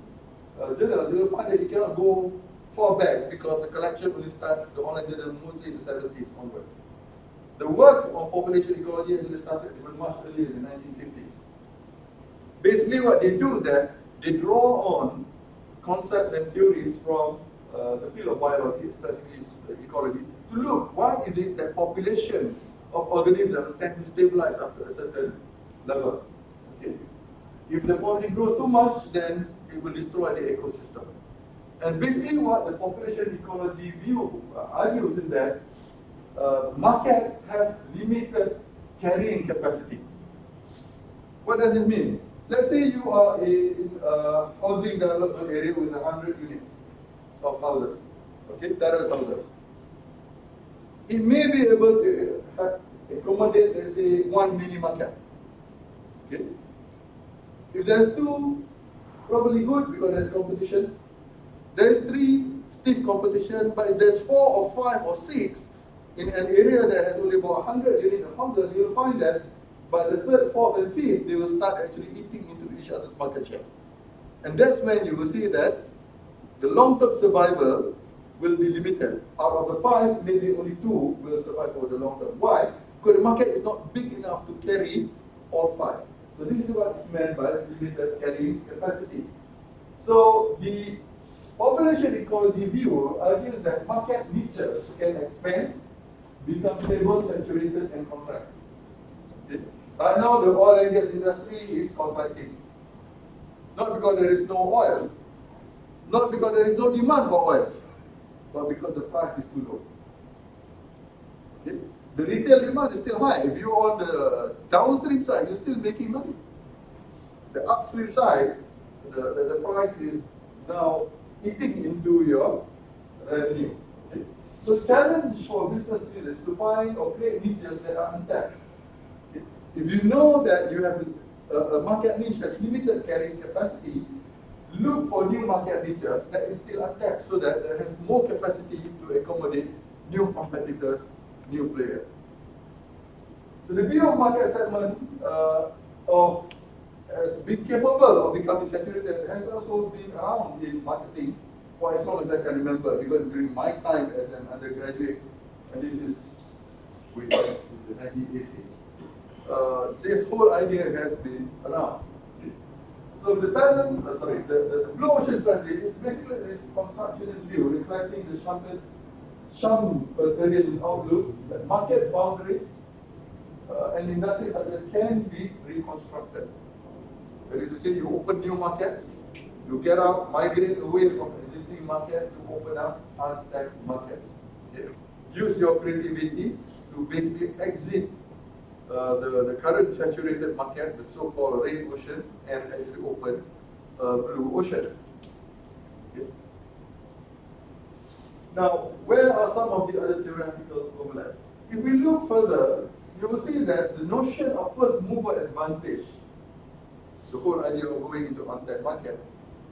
Speaker 5: journals, you will find that you cannot go far back because the collection only starts, the online journal mostly in the 70s onwards. The work on population ecology actually started even much earlier in the 1950s. Basically what they do is that they draw on concepts and theories from the field of biology, especially ecology, to look why is it that populations of organisms tend to stabilize after a certain level. Okay? If the population grows too much, then it will destroy the ecosystem. And basically what the population ecology view argues is that markets have limited carrying capacity. What does it mean? Let's say you are in a housing development area with 100 units of houses, okay, terrace houses. It may be able to accommodate, let's say, one mini market. Okay? If there's two, probably good because there's competition. There's three, stiff competition, but if there's 4 or 5 or 6 in an area that has only about 100 units of houses, you'll find that by the 3rd, 4th, and 5th, they will start actually eating into each other's market share. And that's when you will see that the long-term survival will be limited. Out of the 5, maybe only 2 will survive for the long term. Why? Because the market is not big enough to carry all 5. So this is what is meant by limited carrying capacity. So the population ecology view argues that market niches can expand, become stable, saturated, and contract. Okay? Right now, the oil and gas industry is contracting. Not because there is no oil, not because there is no demand for oil, but because the price is too low. Okay? The retail demand is still high. If you're on the downstream side, you're still making money. The upstream side, the price is now eating into your revenue. Okay? So the challenge for business leaders is to find or create niches that are untapped. Okay? If you know that you have a market niche that's limited carrying capacity, look for new market niches that is still untapped so that there has more capacity to accommodate new competitors new player. So the view of market segment has been capable of becoming saturated has also been around in marketing for as long as I can remember, even during my time as an undergraduate, and this is way back in the 1980s. This whole idea has been around. So the balance, the blue ocean strategy is basically this constructionist view reflecting the Schumpeterian outlook that market boundaries and industries such as can be reconstructed. That is to say, you open new markets, you get out, migrate away from existing market to open up untapped markets. Okay? Use your creativity to basically exit the current saturated market, the so-called red ocean, and actually open blue ocean. Okay. Now, where are some of the other theoreticals overlap? If we look further, you will see that the notion of first mover advantage, the whole idea of going into untapped market,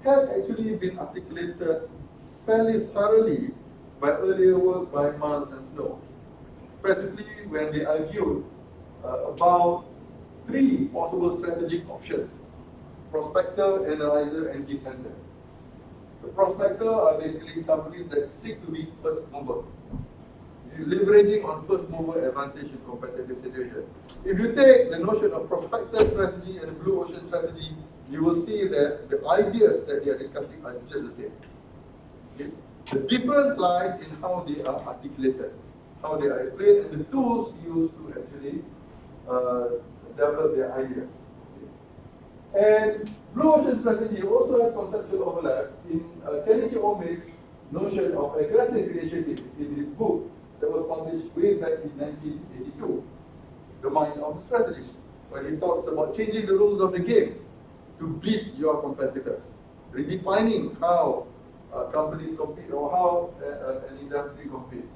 Speaker 5: had actually been articulated fairly thoroughly by earlier work by Miles and Snow, specifically when they argued about three possible strategic options: prospector, analyzer, and defender. The prospector are basically companies that seek to be first mover, leveraging on first mover advantage in competitive situation. If you take the notion of prospector strategy and blue ocean strategy, you will see that the ideas that they are discussing are just the same. Okay? The difference lies in how they are articulated, how they are explained, and the tools used to actually develop their ideas. Okay? And blue ocean strategy also has conceptual overlap in Kenichi Omi's notion of aggressive initiative in his book that was published way back in 1982, The Mind of the Strategist, when he talks about changing the rules of the game to beat your competitors, redefining how companies compete or how an industry competes.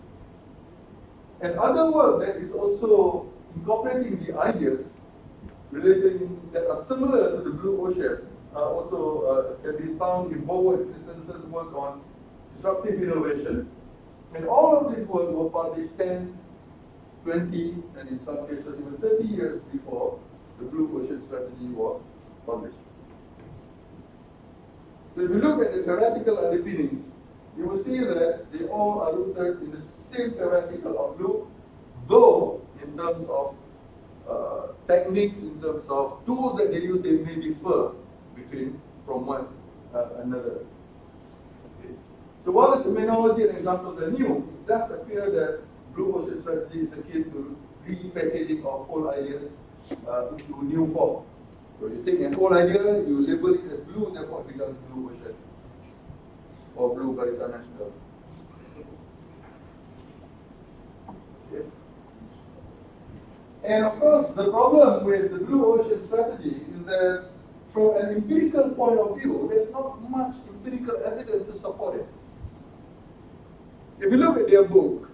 Speaker 5: And other work that is also incorporating the ideas relating that are similar to the blue ocean also can be found in Howard Christensen's work on disruptive innovation. And all of this work were published 10, 20, and in some cases even 30 years before the blue ocean strategy was published. So if you look at the theoretical underpinnings, you will see that they all are rooted in the same theoretical outlook, though in terms of techniques, in terms of tools that they use, they may differ from one another. Okay. So while the terminology and examples are new, it does appear that blue ocean strategy is akin to repackaging of old ideas into new form. So you take an old idea, you label it as blue, therefore it becomes blue ocean or blue Barisan Nasional. Okay. And of course, the problem with the blue ocean strategy is that from an empirical point of view, there's not much empirical evidence to support it. If you look at their book,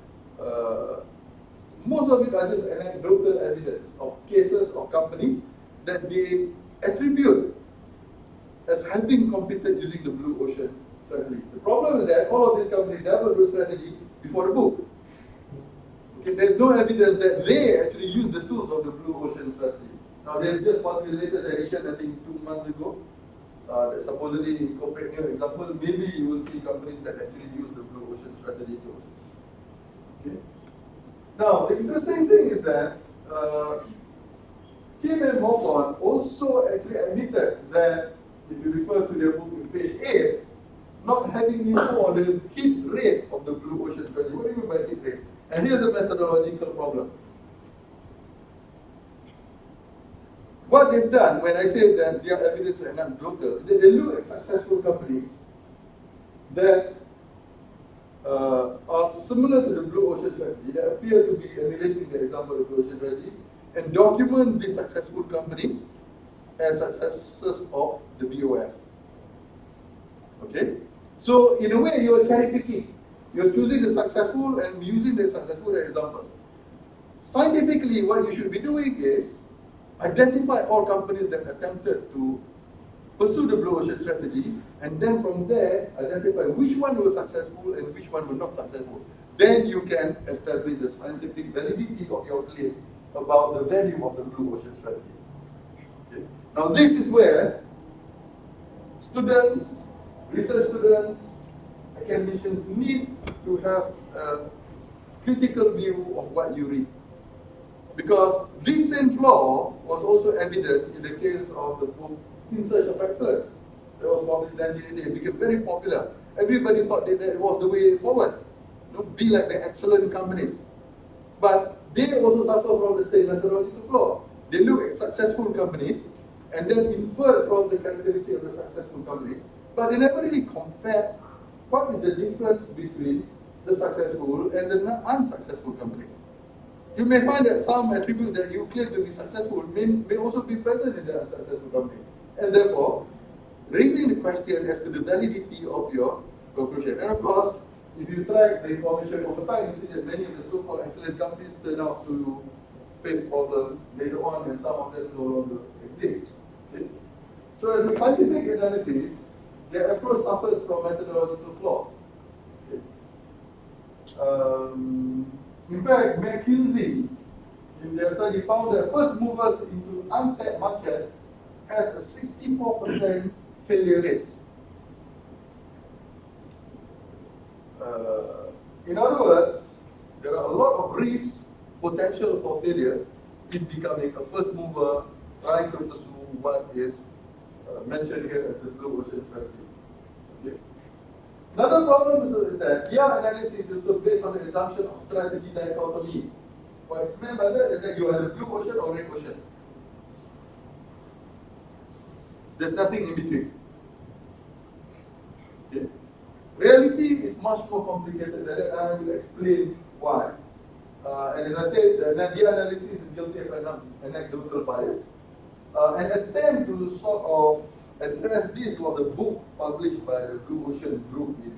Speaker 5: most of it are just anecdotal evidence of cases of companies that they attribute as having competed using the blue ocean strategy. The problem is that all of these companies developed the strategy before the book. Okay, there's no evidence that they actually used the tools of the blue ocean strategy. Now they just published the latest edition, I think 2 months ago, that supposedly incorporate new example. Maybe you will see companies that actually use the blue ocean strategy tools. Okay. Now the interesting thing is that Kim and Morgan also actually admitted that, if you refer to their book in page 8, not having info on the hit rate of the blue ocean strategy. What do you mean by hit rate? And here's a methodological problem. What they've done, when I say that their evidence is anecdotal, they look at successful companies that are similar to the blue ocean strategy, that appear to be emulating the example of the blue ocean strategy, and document these successful companies as successors of the BOS. Okay? So, in a way, you're cherry picking. You're choosing the successful and using the successful examples. Scientifically, what you should be doing is identify all companies that attempted to pursue the blue ocean strategy, and then from there, identify which one was successful and which one was not successful. then you can establish the scientific validity of your claim about the value of the blue ocean strategy. Okay. Now this is where students, research students, academicians need to have a critical view of what you read. Because this same flaw was also evident in the case of the book In Search of Excellence. That was published in 1988. It became very popular. Everybody thought that it was the way forward. Be like the excellent companies. But they also suffer from the same methodological flaw. They look at successful companies and then infer from the characteristics of the successful companies, but they never really compare what is the difference between the successful and the unsuccessful companies. You may find that some attributes that you claim to be successful may also be present in the unsuccessful companies. And therefore, raising the question as to the validity of your conclusion. And of course, if you track the information over time, you see that many of the so-called excellent companies turn out to face problems later on, and some of them no longer exist. Okay? So as a scientific analysis, their approach suffers from methodological flaws. Okay? In fact, McKinsey, in their study, found that first movers into untapped market has a 64% failure rate. In other words, there are a lot of risk potential for failure in becoming a first mover trying to pursue what is mentioned here as the blue ocean strategy. Okay. Another problem is that their analysis is also based on the assumption of strategy dichotomy. What is meant by that is that you have the blue ocean or red ocean. There's nothing in between. Okay. Reality is much more complicated than that, and I will explain why. And as I said, the Nadia analysis is guilty of an anecdotal bias. An attempt to sort of address this was a book published by the Blue Ocean Group in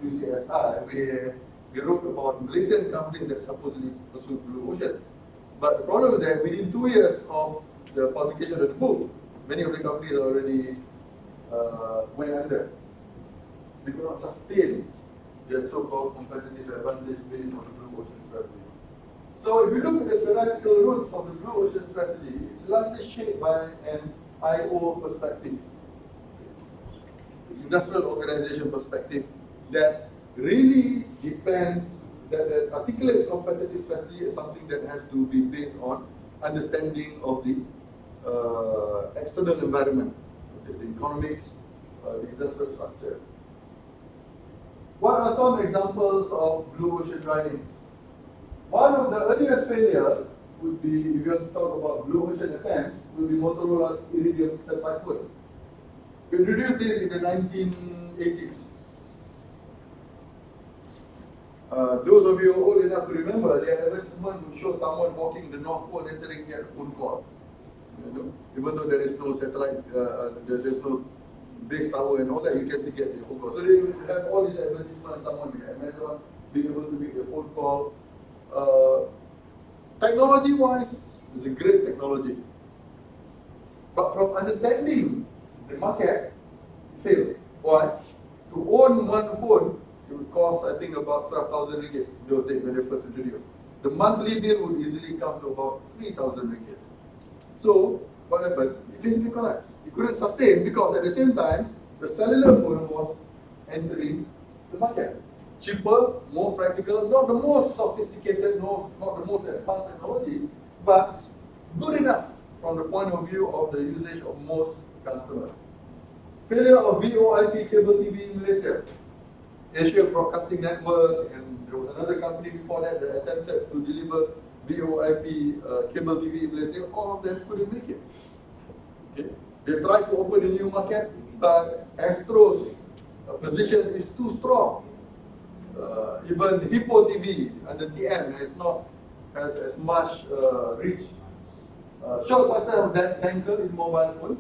Speaker 5: UCSI, where they wrote about Malaysian companies that supposedly pursued Blue Ocean. But the problem is that within 2 years of the publication of the book, many of the companies already went under. They could not sustain their so-called competitive advantage based on the Blue Ocean strategy. So if you look at the theoretical roots of the Blue Ocean strategy, it's largely shaped by an IO perspective, the industrial organization perspective, that really depends, that articulates competitive strategy as something that has to be based on understanding of the external environment, the economics, the industrial structure. What are some examples of blue ocean writings? One of the earliest failures would be, if you want to talk about blue ocean attempts, would be Motorola's iridium sulfide fuel. We introduced this in the 1980s. Those of you old enough to remember, their advertisement would show someone walking in the North Pole and suddenly get a phone call. You know, even though there is no satellite, there's no base tower and all that, you can still get the phone call. So they would have all these advertisements, someone with Amazon being able to make a phone call. Technology-wise, it's a great technology. But from understanding the market, it failed. Why? To own one phone, it would cost, I think, about 12,000 ringgit those days when they first introduced. The monthly bill would easily come to about 3,000 ringgit. So, what happened? It basically collapsed. It couldn't sustain because at the same time, the cellular phone was entering the market. Cheaper, more practical, not the most sophisticated, not the most advanced technology, but good enough from the point of view of the usage of most customers. Failure of VoIP cable TV in Malaysia. Asia Broadcasting Network, and there was another company before that that attempted to deliver VoIP cable TV in Malaysia. All of them couldn't make it. Okay. They tried to open a new market, but Astro's position is too strong. Even Hippo TV under TM has as much reach. Short success of Ringkou in mobile phone.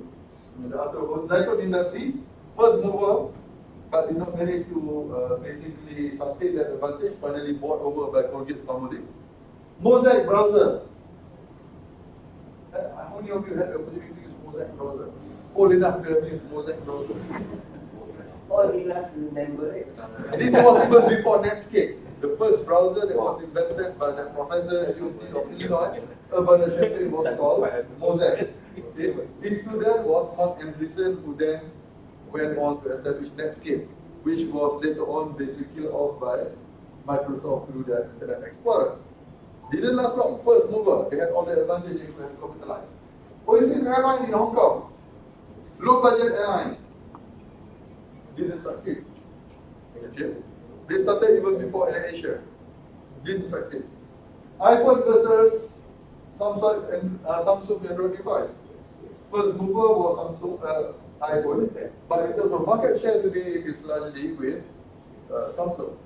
Speaker 5: The other one, Zyton Industry, first mover, but did not manage to basically sustain that advantage. Finally bought over by Colgate-Palmolive. Mosaic browser. How many of you had the opportunity to use Mosaic browser? Old enough to have used Mosaic browser.
Speaker 1: All enough to remember it.
Speaker 5: This was even before Netscape. The first browser that was invented by that professor at UC of Illinois, Urbana-Champaign, was called Mosaic. Okay? His student was Mark Andreessen, who then went on to establish Netscape, which was later on basically killed off by Microsoft through their Internet Explorer. Didn't last long. First mover, they had all the advantages you could have capitalized. Oasis Airline in Hong Kong, low budget airline, didn't succeed. Okay? They started even before AirAsia, didn't succeed. iPhone versus Samsung Android device. First mover was Samsung iPhone, but in terms of market share today, it is largely with Samsung.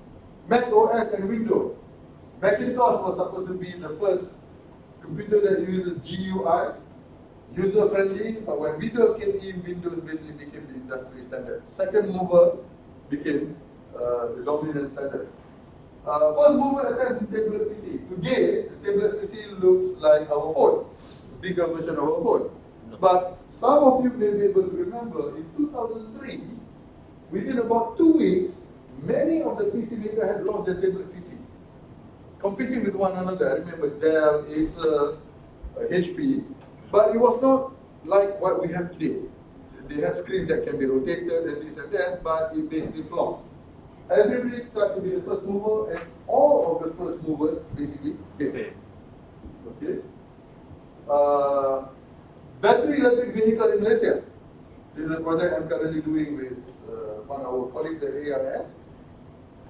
Speaker 5: Mac OS and Windows. Macintosh was supposed to be the first computer that uses GUI, user-friendly, but when Windows came in, Windows basically became the industry standard. Second mover became the dominant standard. First mover attempts in tablet PC. Today, the tablet PC looks like our phone, a bigger version of our phone. But some of you may be able to remember, in 2003, within about 2 weeks, many of the PC makers had launched their tablet PC, competing with one another. I remember Dell, Acer, HP, but it was not like what we have today. They had screens that can be rotated and this and that, but it basically flopped. Everybody tried to be the first mover, and all of the first movers basically failed. Okay. Battery electric vehicle in Malaysia. This is a project I'm currently doing with one of our colleagues at AIS.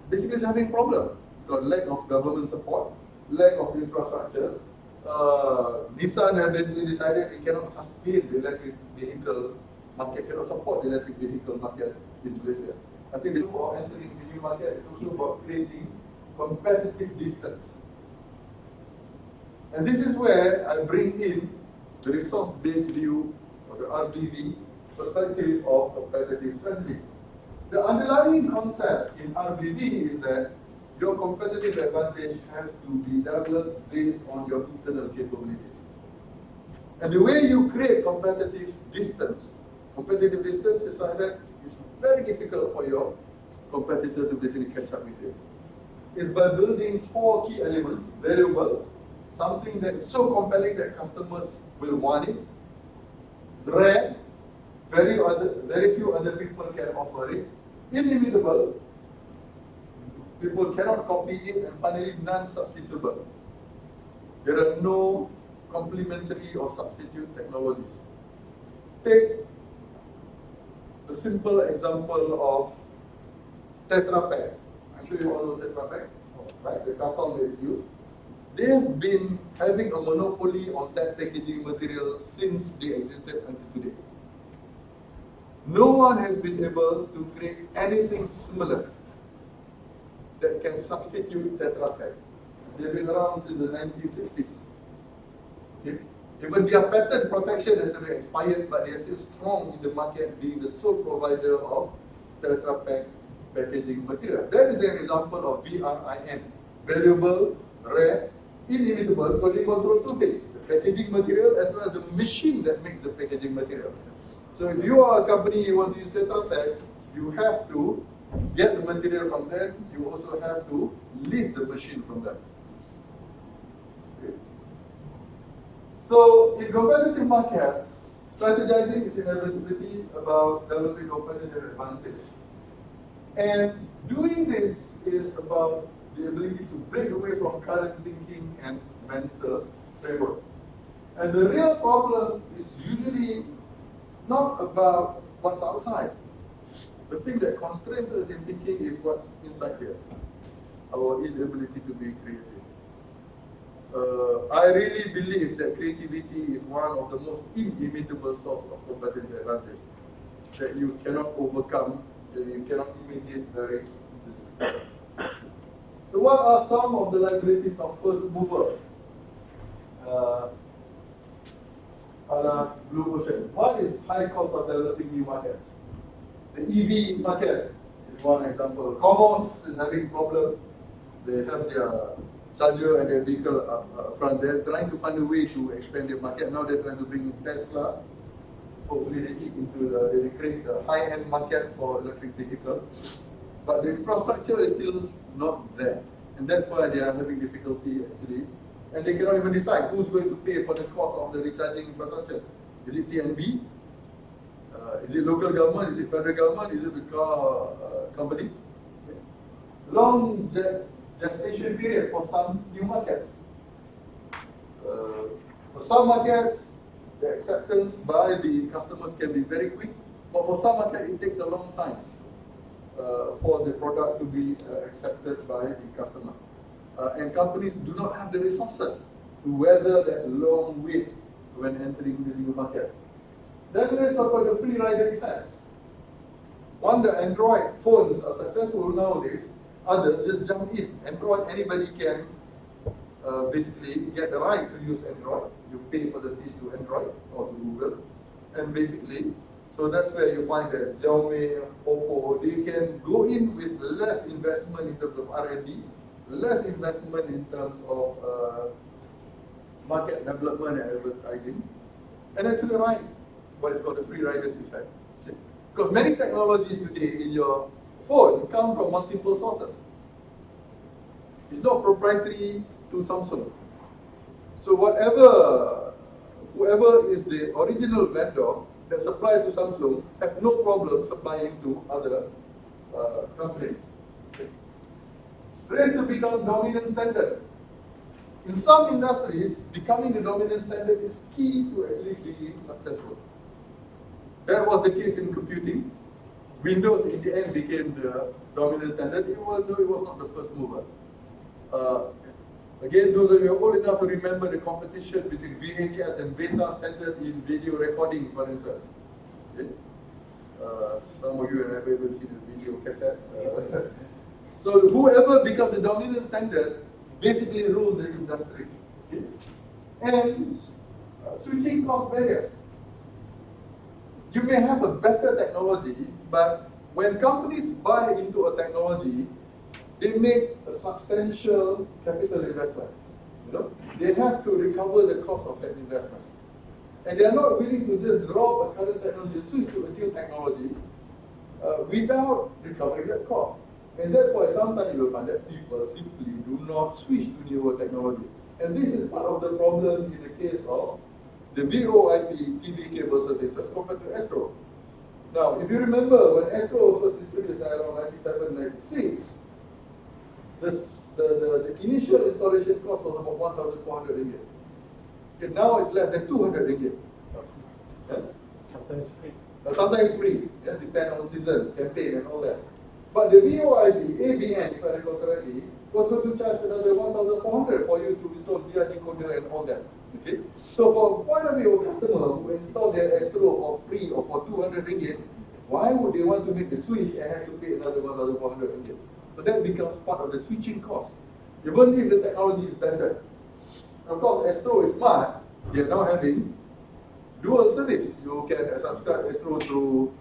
Speaker 5: Basically, it's having problem. Got lack of government support, lack of infrastructure. Nissan has basically decided it cannot sustain the electric vehicle market, cannot support the electric vehicle market in Malaysia. I think the about entering the new market is also about creating competitive distance. And this is where I bring in the resource-based view, or the RBV, perspective of competitive strategy. The underlying concept in RBV is that your competitive advantage has to be developed based on your internal capabilities. And the way you create competitive distance is like that it's very difficult for your competitor to basically catch up with you. It's by building 4 key elements: valuable, something that's so compelling that customers will want it; it's rare, very few other people can offer it; inimitable, people cannot copy it; and finally, non-substitutable. There are no complementary or substitute technologies. Take a simple example of Tetra Pak. I'm sure you all know Tetra Pak, right? The carton that is used. They have been having a monopoly on that packaging material since they existed until today. No one has been able to create anything similar that can substitute Tetra Pak. They've been around since the 1960s. Okay? Even their patent protection has already expired, but they are still strong in the market, being the sole provider of Tetra Pak packaging material. That is an example of VRIN: valuable, rare, inimitable, quality control 2 things: the packaging material as well as the machine that makes the packaging material. So if you are a company, you want to use Tetra Pak, you have to get the material from them. You also have to lease the machine from them. Okay. So in competitive markets, strategizing is inevitably about developing competitive advantage. And doing this is about the ability to break away from current thinking and mental framework. And the real problem is usually not about what's outside. The thing that constrains us in thinking is what's inside here, our inability to be creative. I really believe that creativity is one of the most inimitable source of competitive advantage that you cannot overcome, that you cannot imitate very easily. So what are some of the liabilities of first mover? Blue Ocean. One is high cost of developing new markets. The EV market is one example. Commerce is having problem. They have their charger and their vehicle up front. They're trying to find a way to expand their market. Now they're trying to bring in Tesla. Hopefully they eat into they create a high-end market for electric vehicle. But the infrastructure is still not there. And that's why they are having difficulty actually. And they cannot even decide who's going to pay for the cost of the recharging infrastructure. Is it TNB? Is it local government? Is it federal government? Is it the car companies? Okay. Long gestation period for some new markets. For some markets, the acceptance by the customers can be very quick, but for some markets, it takes a long time for the product to be accepted by the customer. And companies do not have the resources to weather that long wait when entering the new market. Then there is so-called the free rider effects. When the Android phones are successful nowadays, others just jump in. Android, anybody can basically get the right to use Android. You pay for the fee to Android or to Google. And basically, so that's where you find that Xiaomi, Oppo, they can go in with less investment in terms of R&D, less investment in terms of market development and advertising, and actually ride what is called the free riders effect. Okay? Because many technologies today in your phone come from multiple sources. It's not proprietary to Samsung. So whoever is the original vendor that supplies to Samsung have no problem supplying to other companies. Okay. Race to become dominant standard. In some industries, becoming the dominant standard is key to actually being successful. That was the case in computing. Windows in the end became the dominant standard, even though it was not the first mover. Again, those of you old enough to remember the competition between VHS and beta standard in video recording, for instance. Okay? Some of you have ever seen a video cassette. So whoever becomes the dominant standard basically rules the industry. Okay? And switching cost barriers. You may have a better technology, but when companies buy into a technology, they make a substantial capital investment. You know, they have to recover the cost of that investment. And they are not willing to just drop a current technology, switch to a new technology without recovering that cost. And that's why sometimes you will find that people simply do not switch to newer technologies. And this is part of the problem in the case of the VoIP TV cable services compared to Astro. Now, if you remember when Astro first introduced around 97, 96, the initial installation cost was about 1,400 ringgit. Okay, now it's less than 200 ringgit. Yeah?
Speaker 3: Sometimes free.
Speaker 5: Sometimes free, yeah, depend on season, campaign and all that. But the VoIP, ABN, if I recall correctly, was going to charge another 1,400 for you to install via decoder and all that. Okay? So for one of your customers who install their Astro for free or for 200 ringgit, why would they want to make the switch and have to pay another 1,400 ringgit? So that becomes part of the switching cost, even if the technology is better. Of course, Astro is smart. They are now having dual service. You can subscribe Astro through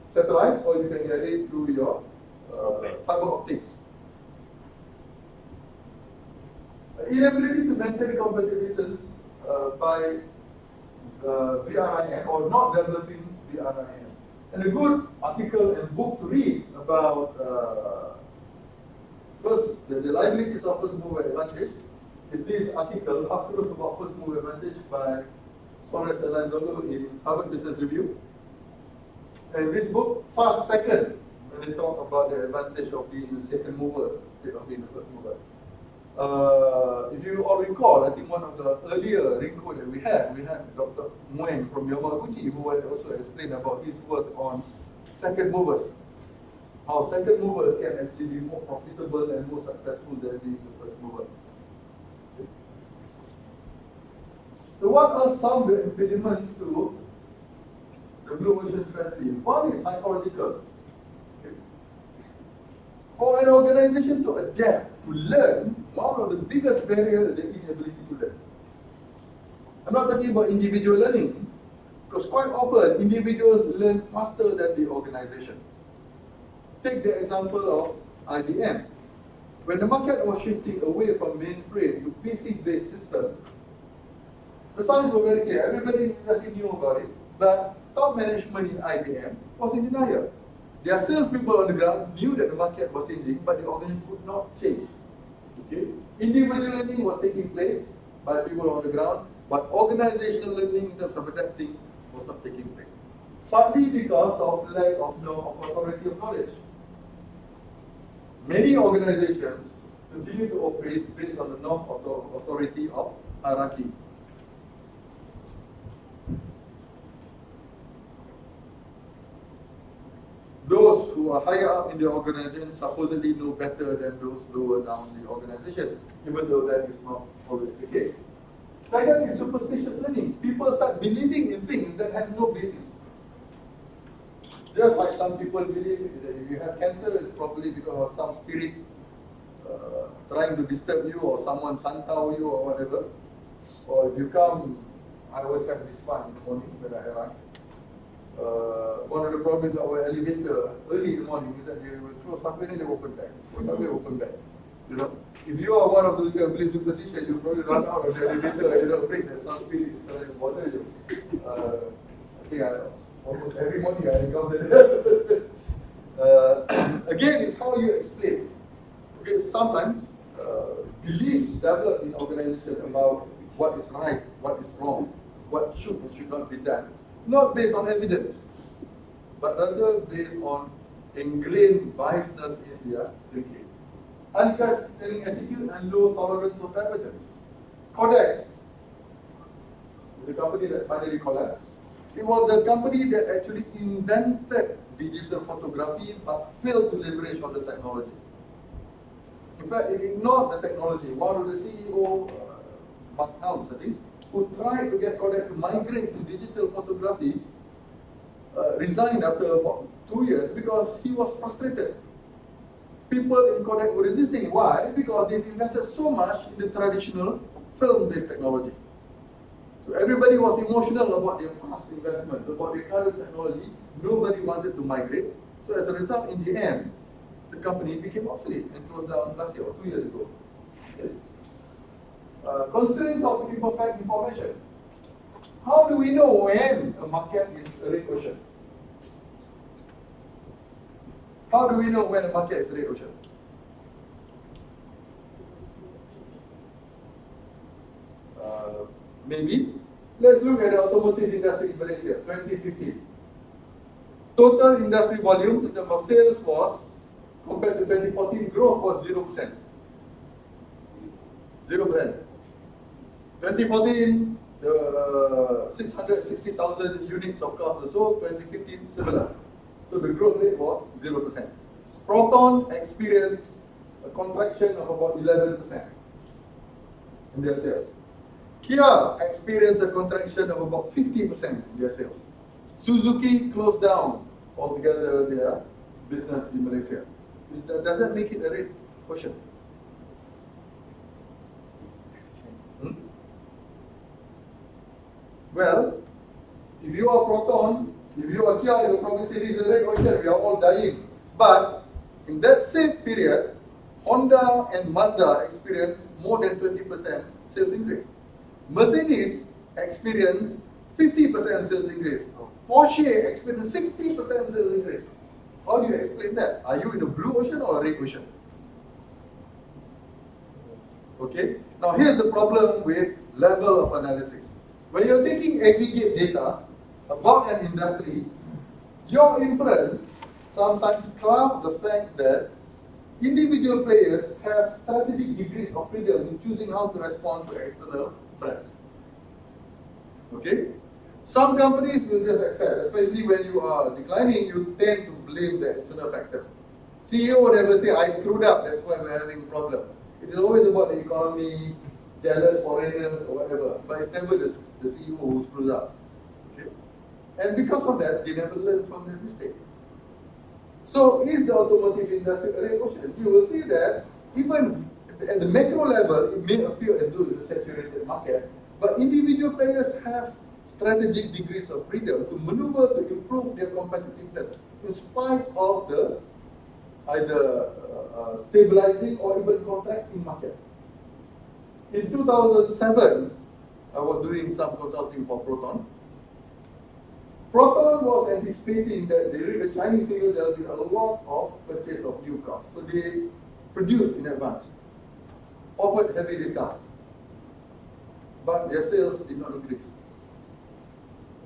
Speaker 5: satellite, or you can get it through your fiber optics. Inability to maintain competitiveness by VRIN or not developing VRIN. And a good article and book to read about first, the liabilities of first mover advantage is this article, How to Look About First Mover Advantage by Suarez and Lanzolo in Harvard Business Review. And this book, Fast Second, when they talk about the advantage of being the second mover instead of being the first mover. If you all recall, I think one of the earlier Ringkou that we had Dr. Nguyen from Yamaguchi, who had also explained about his work on second movers. How second movers can actually be more profitable and more successful than being the first mover. Okay. So what are some of the impediments to the Blue Ocean strategy? One is psychological. Okay. For an organization to adapt, to learn, one of the biggest barriers is the inability to learn. I'm not talking about individual learning, because quite often individuals learn faster than the organization. Take the example of IBM. When the market was shifting away from mainframe to PC-based system, the signs were very clear. Everybody in the industry knew about it, but top management in IBM was in denial. Their salespeople on the ground knew that the market was changing, but the organization could not change. Okay? Individual learning was taking place by people on the ground, but organizational learning in terms of adapting was not taking place. Partly because of lack of authority of knowledge. Many organizations continue to operate based on the norm of the authority of hierarchy. Those who are higher up in the organization supposedly know better than those lower down the organization, even though that is not always the case. Second is superstitious learning. People start believing in things that has no basis. Just like some people believe that if you have cancer, it's probably because of some spirit trying to disturb you, or someone santau you, or whatever. Or if you come, I always have this fun in the morning when I arrive. One of the problems with our elevator early in the morning is that you will throw stuff in and they open back. Throw stuff in and open back. You know, if you are one of those who can believe superstition, you probably run out of the elevator, afraid that some spirit is trying to bother you. I think almost every morning I encounter that. Again, it's how you explain. Okay, sometimes beliefs develop in organization about what is right, what is wrong, what should and should not be done. Not based on evidence, but rather based on ingrained biasness in their thinking. Unquestioning attitude and low tolerance of divergence. Kodak is a company that finally collapsed. It was the company that actually invented digital photography but failed to leverage on the technology. In fact, it ignored the technology. One of the CEO, Mark House, I think, who tried to get Kodak to migrate to digital photography, resigned after about 2 years because he was frustrated. People in Kodak were resisting. Why? Because they've invested so much in the traditional film-based technology. So everybody was emotional about their past investments, about their current technology. Nobody wanted to migrate. So as a result, in the end, the company became obsolete and closed down last year or 2 years ago. Okay. Constraints of imperfect information. How do we know when a market is a red ocean? How do we know when a market is a red ocean? Maybe. Let's look at the automotive industry in Malaysia, 2015. Total industry volume in terms of sales was, compared to 2014, growth was 0%. 0%. 2014, the 660,000 units of cars were sold. 2015, similar. So the growth rate was 0%. Proton experienced a contraction of about 11% in their sales. Kia experienced a contraction of about 50% in their sales. Suzuki closed down altogether their business in Malaysia. Does that make it a red ocean? Well, if you are Proton, if you are Kia, you'll probably say this is a red ocean, we are all dying. But in that same period, Honda and Mazda experienced more than 20% sales increase. Mercedes experienced 50% sales increase. Porsche experienced 60% sales increase. How do you explain that? Are you in a blue ocean or a red ocean? Okay. Now here's the problem with level of analysis. When you're taking aggregate data about an industry, your inference sometimes clouds the fact that individual players have strategic degrees of freedom in choosing how to respond to external threats. Okay? Some companies will just accept, especially when you are declining, you tend to blame the external factors. CEO will never say, I screwed up, that's why we're having a problem. It is always about the economy, jealous foreigners or whatever, but it's never the CEO who screws up. Okay? And because of that, they never learn from their mistake. So is the automotive industry a red ocean? You will see that even at the macro level, it may appear as though it's a saturated market, but individual players have strategic degrees of freedom to maneuver to improve their competitiveness in spite of the either stabilizing or even contracting market. In 2007, I was doing some consulting for Proton. Proton was anticipating that during the Chinese New Year there will be a lot of purchase of new cars. So they produced in advance. offered heavy discounts, but their sales did not increase.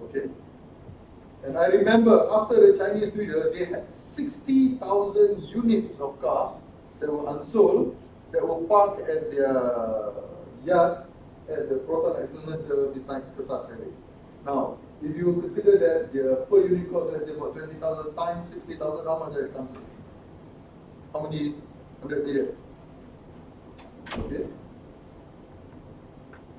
Speaker 5: Okay? And I remember after the Chinese New Year, they had 60,000 units of cars that were unsold, that were parked at their yard at the Proton Accelerator besides Kesas Highway. Now, if you consider that the per unit cost, let's say about 20,000 times 60,000, how much does it come to? How many 100 million? Okay.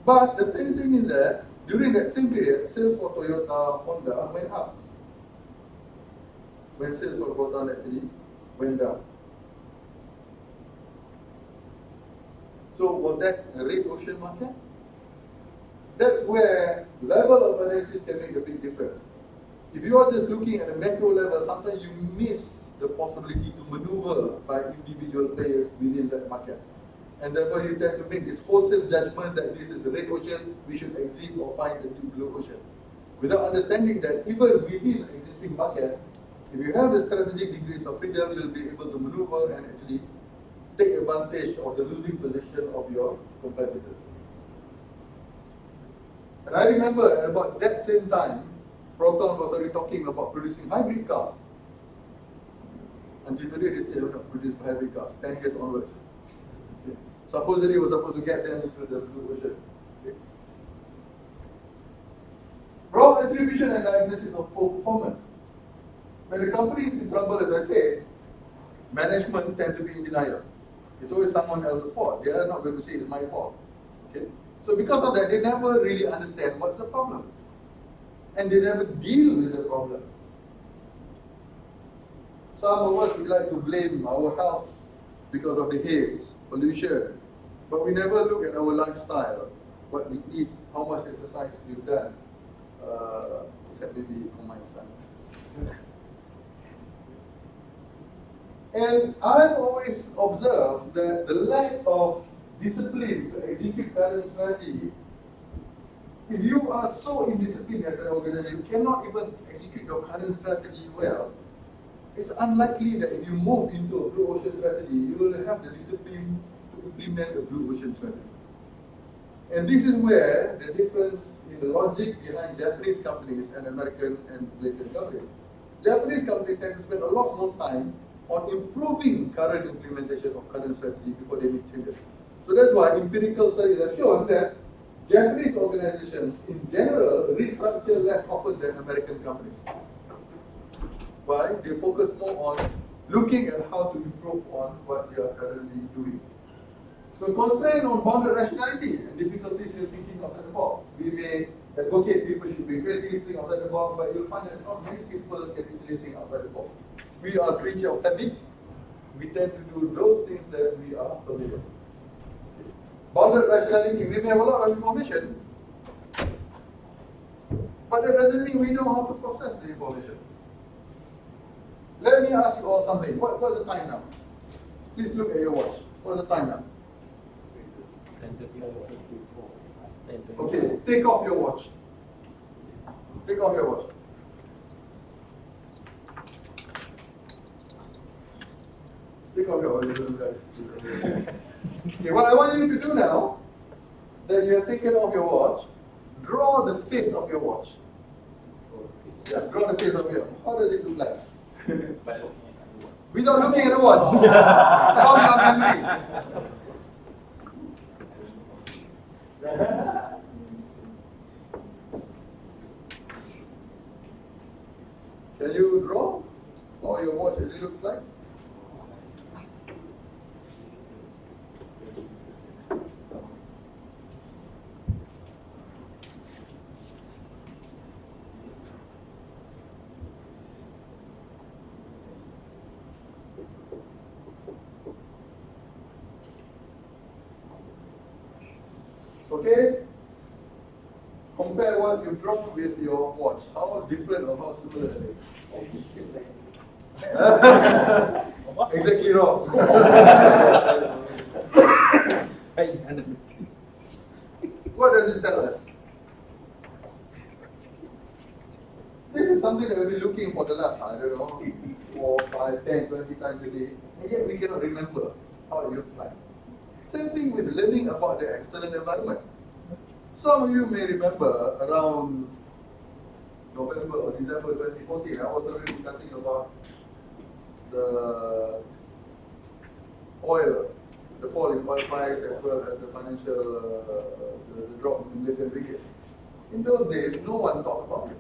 Speaker 5: But the same thing is that during that same period, sales for Toyota, Honda went up. When sales for Proton actually went down. So was that a red ocean market? That's where level of analysis can make a big difference. If you are just looking at the macro level, sometimes you miss the possibility to maneuver by individual players within that market. And therefore you tend to make this wholesale judgment that this is a red ocean, we should exit or find a new blue ocean. Without understanding that even within an existing market, if you have the strategic degrees of freedom, you'll be able to maneuver and actually take advantage of the losing position of your competitors. And I remember at about that same time, Proton was already talking about producing hybrid cars. Until today, they still have not produced hybrid cars, 10 years onwards. Okay. Supposedly, we're supposed to get them into the blue ocean. Okay. Wrong attribution and diagnosis of poor performance. When the company is in trouble, as I said, management tend to be in denial. It's always someone else's fault. They are not going to say it's my fault. Okay? So because of that, they never really understand what's the problem. And they never deal with the problem. Some of us, we like to blame our health because of the haze, pollution. But we never look at our lifestyle, what we eat, how much exercise we've done. Except maybe for my son. And I've always observed that the lack of discipline to execute current strategy, if you are so indisciplined as an organization, you cannot even execute your current strategy well, it's unlikely that if you move into a blue ocean strategy, you will have the discipline to implement a blue ocean strategy. And this is where the difference in the logic behind Japanese companies and American and Malaysian companies. Japanese companies tend to spend a lot more time on improving current implementation of current strategy before they make changes. So that's why empirical studies have shown that Japanese organizations in general restructure less often than American companies. Why? They focus more on looking at how to improve on what they are currently doing. So constraint on bounded rationality and difficulties in thinking outside the box. We may advocate people should be creative, think outside the box, but you'll find that not many people can easily think outside the box. We are creatures of habit. We tend to do those things that we are familiar with. Bounded rationality, we may have a lot of information, but that doesn't mean we know how to process the information. Let me ask you all something. What's the time now? Please look at your watch. What's the time now?
Speaker 2: 10:34.
Speaker 5: Okay, take off your watch. Take off your watch. Take off your watch, little guys. Okay, what I want you to do now, that you have taken off your watch, draw the face of your watch. Yeah, draw the face of your watch. How does it look like? Without looking at the watch. From your memory. Can you draw how your watch actually looks like? Okay? Compare what you draw with your watch. How different or how similar it is? Exactly wrong. What does this tell us? This is something that we've been looking for the last, I don't know, 4, 5, 10, 20 times a day, and yet we cannot remember how it looks like. Same thing with learning about the external environment. Some of you may remember around November or December 2014, I was already discussing about the oil, the fall in oil price as well as the financial, the drop in Malaysian ringgit. In those days, no one talked about it.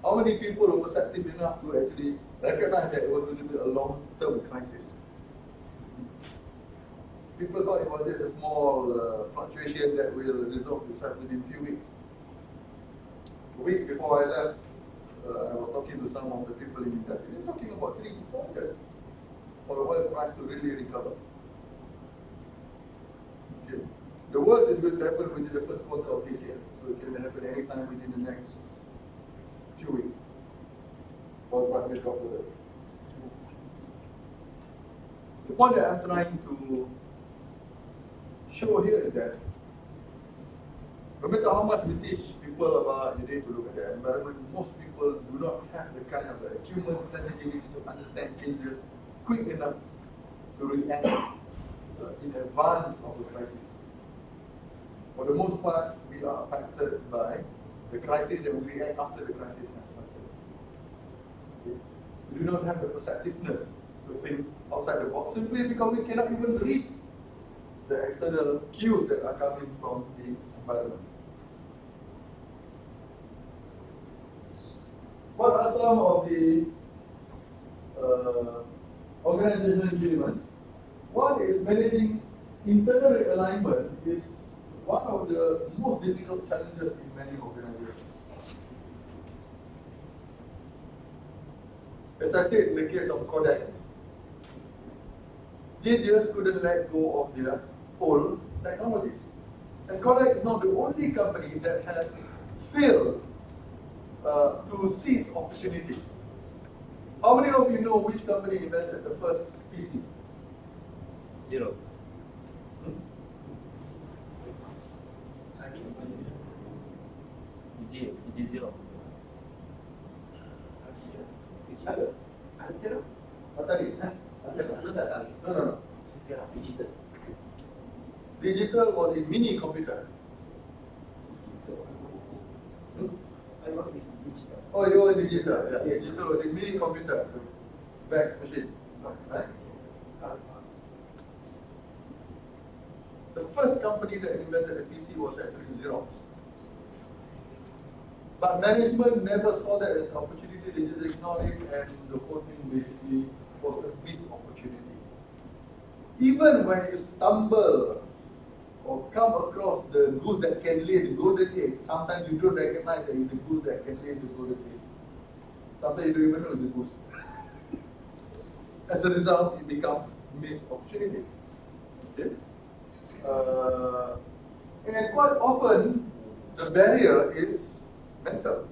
Speaker 5: How many people were perceptive enough to actually recognize that it was going to be a long-term crisis? People thought it was just a small fluctuation that will resolve itself within a few weeks. A week before I left, I was talking to some of the people in the industry. They're talking about 3 to 4 years for the oil price to really recover. Okay. The worst is going to happen within the first quarter of this year. So it can happen anytime within the next few weeks. Oil price may drop further. The point that I'm trying to show here is that no matter how much we teach people about you need to look at the environment, most people do not have the kind of acumen, sensitivity to understand changes quick enough to react in advance of the crisis. For the most part, we are affected by the crisis and we react after the crisis has started. Okay? We do not have the perceptiveness to think outside the box simply because we cannot even read the external cues that are coming from the environment. What are some of the organizational impediments? One is managing internal realignment is one of the most difficult challenges in many organizations. As I said, in the case of Kodak, they just couldn't let go of their old technologies. And Kodak is not the only company that has failed to seize opportunity. How many of you know which company invented the first PC?
Speaker 2: Zero. Biji zero.
Speaker 6: Ada? Ada?
Speaker 5: Atari?
Speaker 6: Ada?
Speaker 5: No.
Speaker 6: Digital.
Speaker 5: Digital was a mini computer.
Speaker 6: I was in digital.
Speaker 5: Oh, you were digital. Yeah. Digital was a mini computer, the fax machine. The first company that invented a PC was actually Xerox. But management never saw that as an opportunity, they just ignored it, and the whole thing basically was a missed opportunity. Even when you stumble or come across the goose that can lay the golden egg, sometimes you don't recognize that it's the goose that can lay the golden egg. Sometimes you don't even know it's a goose. As a result, it becomes missed opportunity. Okay? And quite often, the barrier is mental.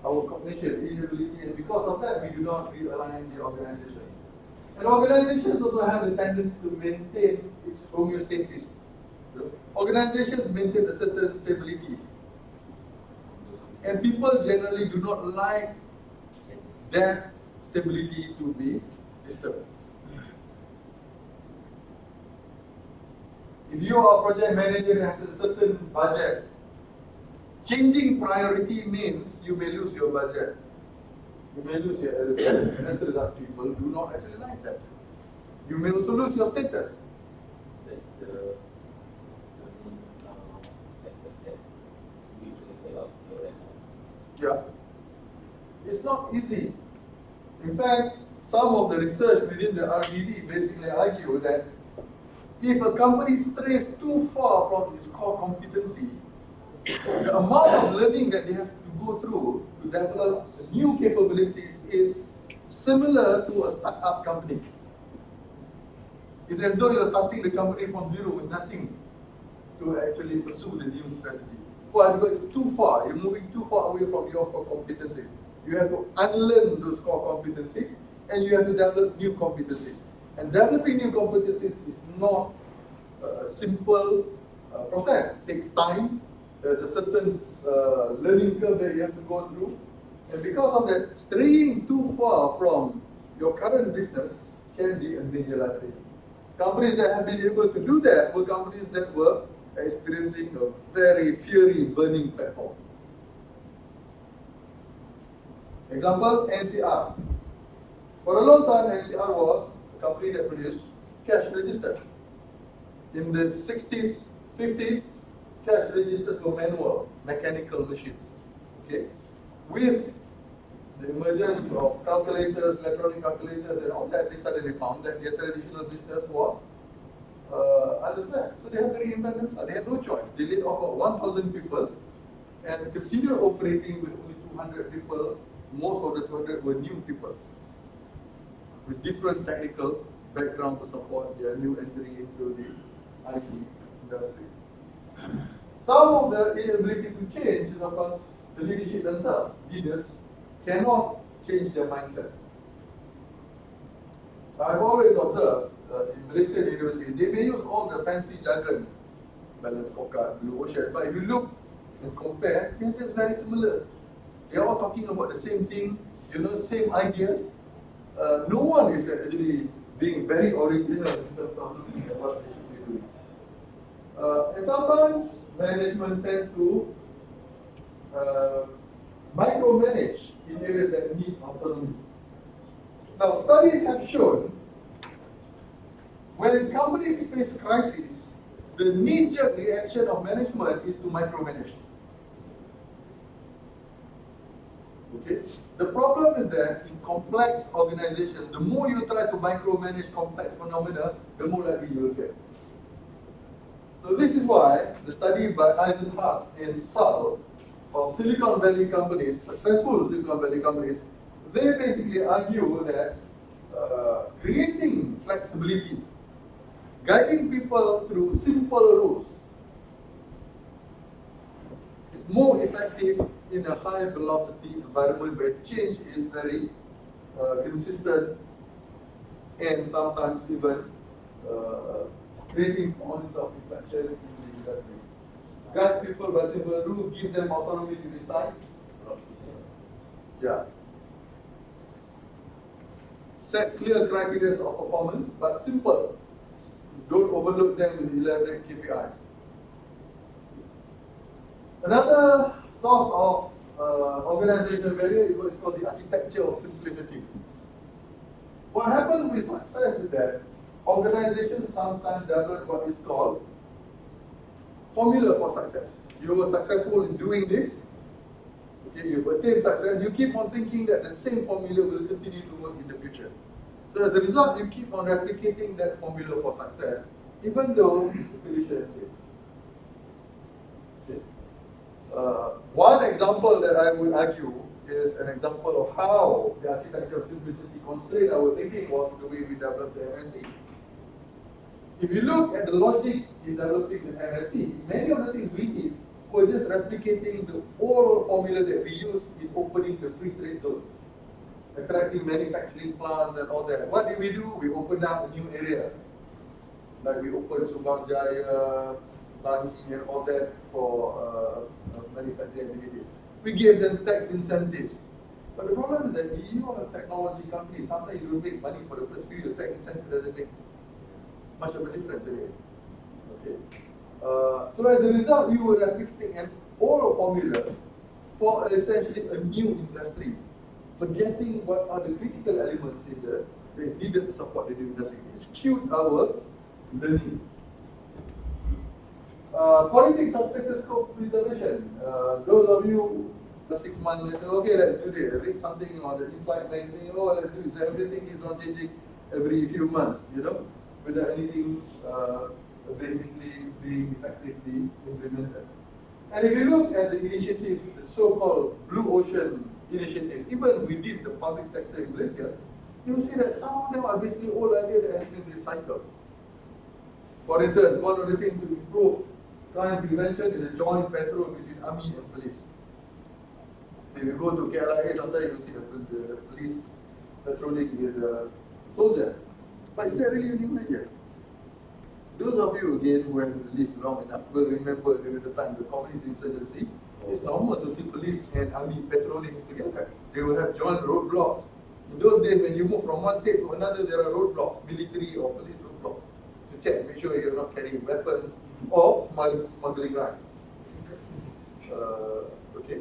Speaker 5: Our cognition, irritability, and because of that, we do not realign the organization. And organizations also have the tendency to maintain its homeostasis. Organizations maintain a certain stability. And people generally do not like that stability to be disturbed. If you are a project manager and has a certain budget, changing priority means you may lose your budget. You may lose your allocation, and as a result, people do not actually like that. You may also lose your status.
Speaker 2: That's the main factors that usually fail out your effort.
Speaker 5: Yeah. It's not easy. In fact, some of the research within the RDD basically argue that if a company strays too far from its core competency, the amount of learning that they have to go through to develop new capabilities is similar to a startup company. It's as though you're starting the company from zero with nothing to actually pursue the new strategy. Why? Because it's too far. You're moving too far away from your core competencies. You have to unlearn those core competencies and you have to develop new competencies. And developing new competencies is not a simple process. It takes time. There's a certain learning curve that you have to go through. And because of that, straying too far from your current business can be a major liability. Companies that have been able to do that were companies that were experiencing a very fiery burning platform. Example, NCR. For a long time, NCR was a company that produced cash register. In the 60s, 50s, cash registers were manual, mechanical machines. Okay? With the emergence of calculators, electronic calculators, and all that, they suddenly found that their traditional business was under threat. So they had to reinvent themselves. They had no choice. They laid off about 1,000 people and continued operating with only 200 people. Most of the 200 were new people with different technical background to support their new entry into the IT industry. Some of the inability to change is, of course, the leadership themselves. Leaders cannot change their mindset. I've always observed in Malaysian universities, they may use all the fancy jargon, balanced scorecard, blue ocean, but if you look and compare, they're just very similar. They're all talking about the same thing, same ideas. No one is actually being very original in terms of looking at what they should be doing. And sometimes management tend to micromanage in areas that need autonomy. Now, studies have shown when companies face crisis, the knee-jerk reaction of management is to micromanage. Okay? The problem is that in complex organizations, the more you try to micromanage complex phenomena, the more likely you will fail. So this is why the study by Eisenhardt and Saul of Silicon Valley companies, successful Silicon Valley companies, they basically argue that creating flexibility, guiding people through simple rules is more effective in a high velocity environment where change is very consistent and sometimes even creating points of inflection in the industry. Guide people by simple rules, give them autonomy to decide. Yeah. Set clear criteria of performance, but simple. Don't overload them with elaborate KPIs. Another source of organizational barrier is what is called the architecture of simplicity. What happens with success is that organizations sometimes develop what is called formula for success. You were successful in doing this, okay, you've attained success, you keep on thinking that the same formula will continue to work in the future. So as a result, you keep on replicating that formula for success, even though the solution is safe. Okay. One example that I would argue is an example of how the architecture of simplicity constrained our thinking was the way we developed the MSc. If you look at the logic in developing the MSc, many of the things we did were just replicating the old formula that we used in opening the free trade zones, attracting manufacturing plants and all that. What did we do? We opened up a new area. Like we opened Subang Jaya, Tani and all that for manufacturing activities. We gave them tax incentives. But the problem is that you are a technology company, sometimes you don't make money for the first few years. Tax incentive doesn't make much of a difference anyway. Okay. So as a result, we were replicating an old formula for essentially a new industry, forgetting what are the critical elements in that is needed to support the new industry. It skewed our learning. Politics of status quo preservation. Those of you 6 months later, okay, let's do this. Read something on the in-flight magazine. Oh, let's do this. So everything keeps on changing every few months, without anything basically being effectively implemented. And if you look at the initiative, the so-called Blue Ocean initiative, even within the public sector in Malaysia, you will see that some of them are basically old ideas that has been recycled. For instance, one of the things to improve crime prevention is a joint patrol between army and police. If you go to KLIA, sometimes you will see the police patrolling with the soldier. But is that really a new idea? Those of you again who have lived long enough will remember during the time the communist insurgency, it's normal to see police and army patrolling together. They will have joint roadblocks. In those days, when you move from one state to another, there are roadblocks, military or police roadblocks. check, make sure you're not carrying weapons or smuggling rice. Okay.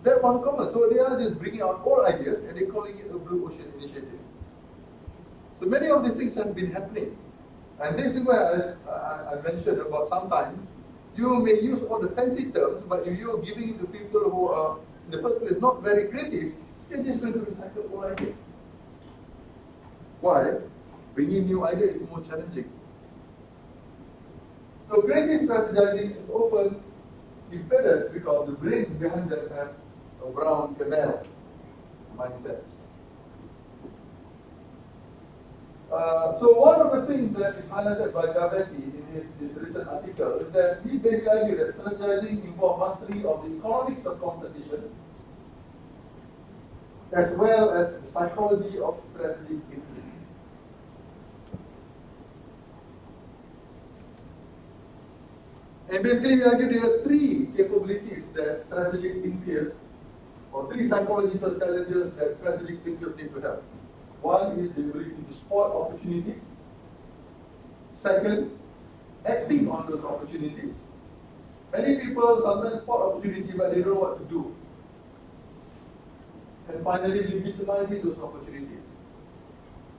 Speaker 5: That was common. So they are just bringing out all ideas and they're calling it a Blue Ocean Initiative. So many of these things have been happening. And this is where I mentioned about sometimes you may use all the fancy terms, but if you're giving it to people who are, in the first place, not very creative, they're just going to recycle all ideas. Why? Bringing new ideas is more challenging. So creative strategizing is often impeded because the brains behind them have a brown canal mindset. So one of the things that is highlighted by Gavetti in his recent article is that he basically argued that strategizing involves mastery of the economics of competition as well as the psychology of strategic thinking. And basically he argued there are three capabilities that strategic thinkers, or three psychological challenges that strategic thinkers need to have. One is the ability to spot opportunities. Second, acting on those opportunities. Many people sometimes spot opportunity but they don't know what to do. And finally, legitimizing those opportunities.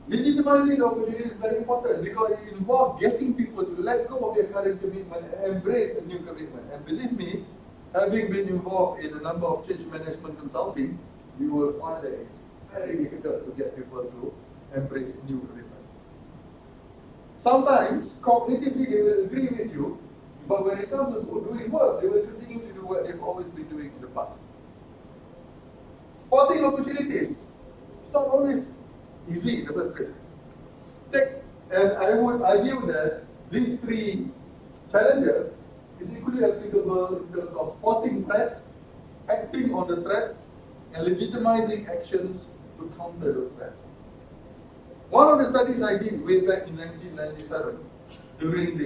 Speaker 5: Legitimizing the opportunity is very important because it involves getting people to let go of their current commitment and embrace a new commitment. And believe me, having been involved in a number of change management consulting, you will find that it's very difficult to get people to embrace new commitments. Sometimes, cognitively, they will agree with you, but when it comes to doing work, they will continue to do what they've always been doing in the past. Spotting opportunities. It's not always easy in the first place. And I would argue that these three challenges is equally applicable in terms of spotting threats, acting on the threats, and legitimizing actions to counter those threats. One of the studies I did way back in 1998, during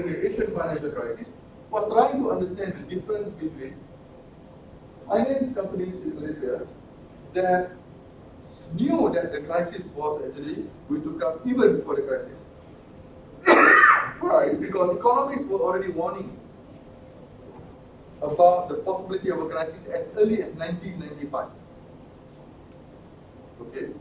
Speaker 5: the Asian financial crisis, was trying to understand the difference between finance companies in Malaysia that knew that the crisis was actually going to come even before the crisis. Why? Because economists were already warning about the possibility of a crisis as early as 1995. Okay?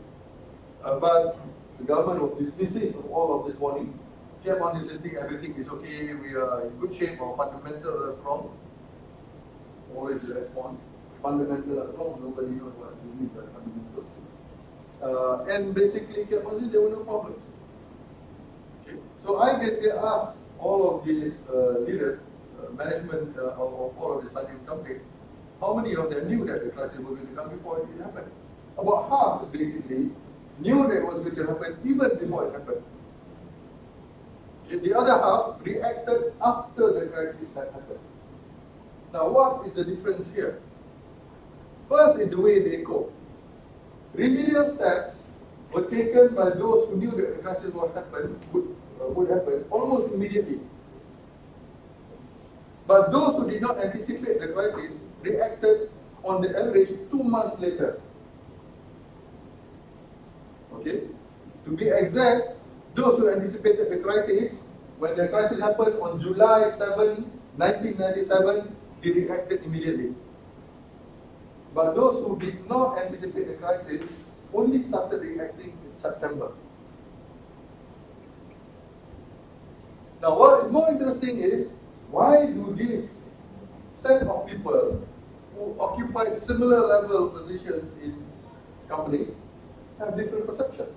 Speaker 5: But the government was dismissive of all of these warnings, kept on insisting everything is okay, we are in good shape, our fundamentals are strong. Always the response. Fundamentals are strong, nobody knows what we mean by fundamentals. And basically kept on saying there were no problems. Okay? So I basically asked all of these leaders, management of all of these financial companies, how many of them knew that the crisis was going to come before it happened? About half basically knew that it was going to happen even before it happened. Okay, the other half reacted after the crisis had happened. Now what is the difference here? First is the way they cope. Remedial steps were taken by those who knew that the crisis would happen almost immediately. But those who did not anticipate the crisis reacted on the average 2 months later. Okay? To be exact, those who anticipated the crisis, when the crisis happened on July 7, 1997, they reacted immediately. But those who did not anticipate the crisis only started reacting in September. Now what is more interesting is, why do this set of people who occupy similar level positions in companies have different perception?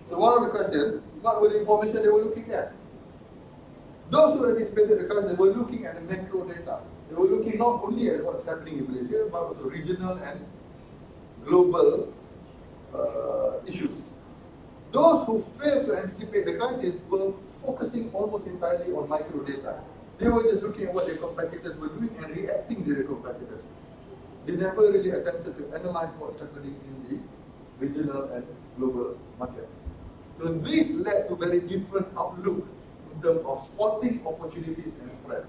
Speaker 5: So one of the questions, what were the information they were looking at? Those who anticipated the crisis were looking at the macro data. They were looking not only at what's happening in Malaysia, but also regional and global issues. Those who failed to anticipate the crisis were focusing almost entirely on micro data. They were just looking at what their competitors were doing and reacting to their competitors. They never really attempted to analyze what's happening in the regional and global market. So this led to very different outlook in terms of spotting opportunities and threats.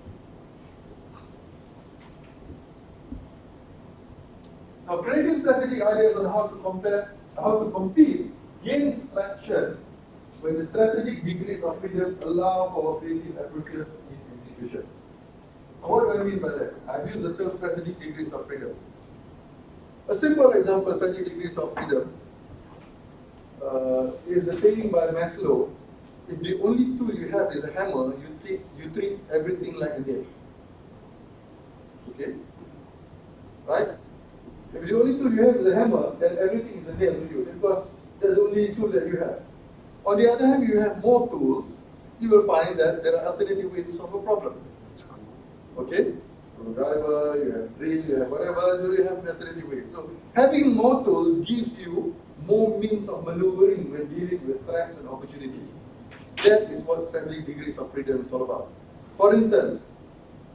Speaker 5: Now, creating strategic ideas on how to compete gains traction when the strategic degrees of freedom allow for creative approaches in execution. Now, what do I mean by that? I've used the term strategic degrees of freedom. A simple example, strategic degrees of freedom, is the saying by Maslow: if the only tool you have is a hammer, you treat everything like a nail. Okay? Right? If the only tool you have is a hammer, then everything is a nail to you, because that's the only tool that you have. On the other hand, if you have more tools, you will find that there are alternative ways to solve a problem. Okay? Driver, you have drill, you have whatever, so you have alternative ways. So having more tools gives you more means of maneuvering when dealing with threats and opportunities. That is what strategic degrees of freedom is all about. For instance,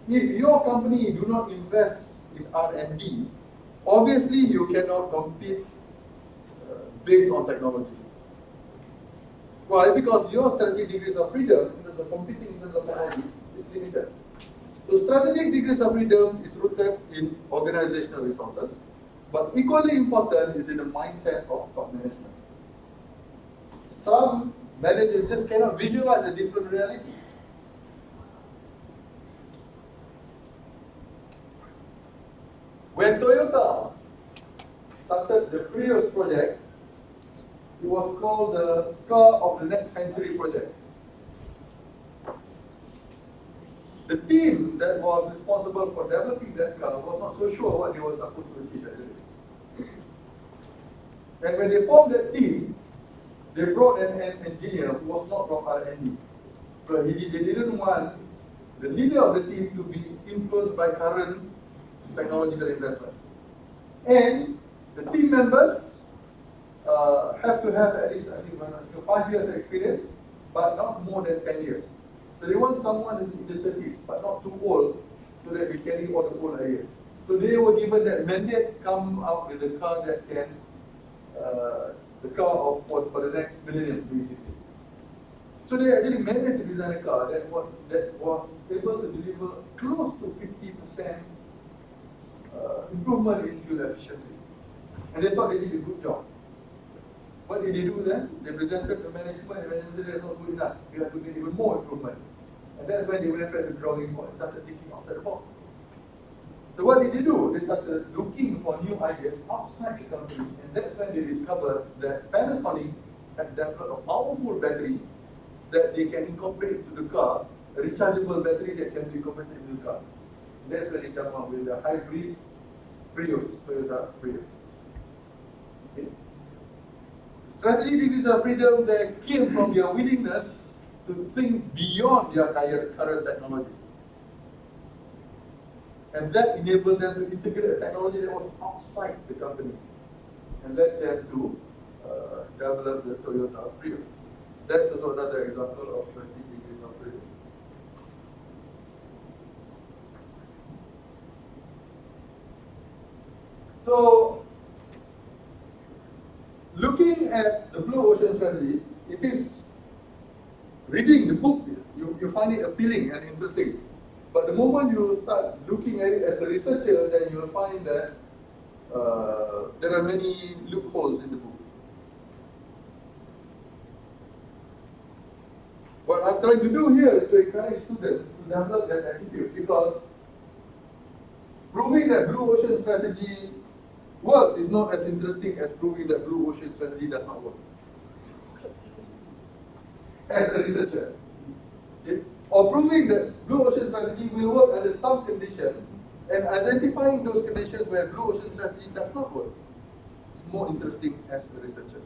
Speaker 5: if your company do not invest in R&D, obviously you cannot compete based on technology. Why? Because your strategic degrees of freedom in terms of competing in terms of technology is limited. So strategic degrees of freedom is rooted in organizational resources, but equally important is in the mindset of top management. Some managers just cannot visualize a different reality. When Toyota started the Prius project, it was called the Car of the Next Century project. The team that was responsible for developing that car was not so sure what they were supposed to achieve actually. And when they formed that team, they brought an engineer who was not from R&D. But they didn't want the leader of the team to be influenced by current technological investments. And the team members have to have at least, I think, 5 years experience, but not more than 10 years. So they want someone who's in the 30s, but not too old, so that they carry all the old ideas. So they were given that mandate, come up with a car that can, the car for the next millennium, basically. So they actually managed to design a car that was able to deliver close to 50% improvement in fuel efficiency. And they thought they did a good job. What did they do then? They presented to management, and management said that's not good enough. You have to get even more improvement. And that's when they went back to the drawing board and started thinking outside the box. So what did they do? They started looking for new ideas outside the company, and that's when they discovered that Panasonic had developed a powerful battery that they can incorporate into the car, a rechargeable battery that can be incorporated into the car. And that's when they come up with the hybrid Prius, Toyota Prius. Okay. Strategic degrees of freedom that came from their willingness to think beyond their current technologies. And that enabled them to integrate a technology that was outside the company and led them to develop the Toyota Prius. That's also another example of strategic degrees of freedom. So, looking at the Blue Ocean Strategy, it is reading the book, you find it appealing and interesting. But the moment you start looking at it as a researcher, then you'll find that there are many loopholes in the book. What I'm trying to do here is to encourage students to develop that attitude, because proving that Blue Ocean Strategy works is not as interesting as proving that Blue Ocean Strategy does not work. As a researcher. Okay? Or proving that Blue Ocean Strategy will work under some conditions, and identifying those conditions where Blue Ocean Strategy does not work. It's more interesting as a researcher.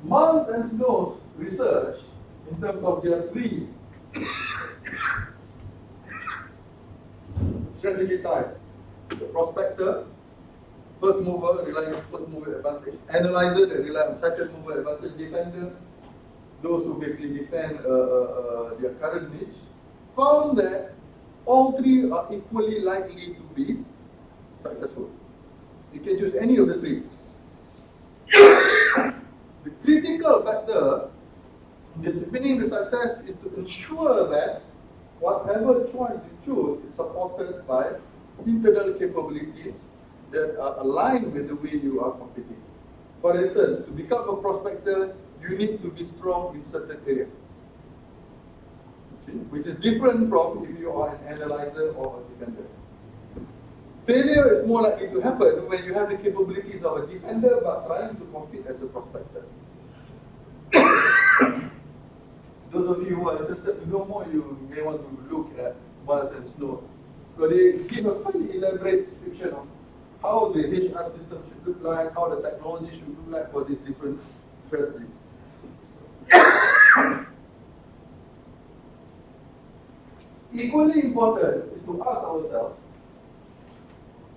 Speaker 5: Mars and Snow's research, in terms of their three strategy type: the prospector, first mover, relying on first mover advantage; analyzer, that rely on second mover advantage; defender, those who basically defend their current niche, found that all three are equally likely to be successful. You can choose any of the three. The critical factor in determining the success is to ensure that whatever choice you choose is supported by internal capabilities that are aligned with the way you are competing. For instance, to become a prospector, you need to be strong in certain areas, okay, which is different from if you are an analyzer or a defender. Failure is more likely to happen when you have the capabilities of a defender but trying to compete as a prospector. Those of you who are interested to know more, you may want to look at Miles and Snow's. So they give a fairly elaborate description of how the HR system should look like, how the technology should look like for these different strategies. Equally important is to ask ourselves,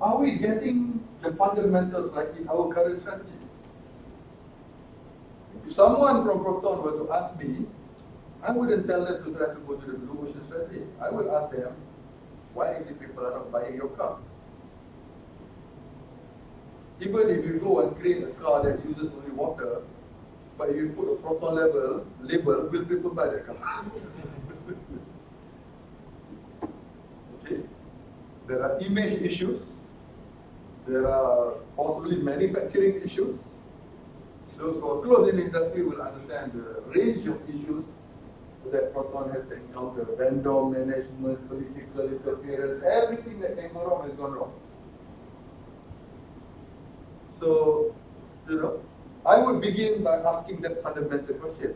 Speaker 5: are we getting the fundamentals right in our current strategy? If someone from Proton were to ask me, I wouldn't tell them to try to go to the blue ocean strategy. I will ask them, why is it people are not buying your car? Even if you go and create a car that uses only water, but if you put a Proton label, will people buy that car? Okay. There are image issues. There are possibly manufacturing issues. Those who are close in the industry will understand the range of issues that Proton has to encounter. Vendor management, political interference, everything that can go wrong has gone wrong. So, I would begin by asking that fundamental question.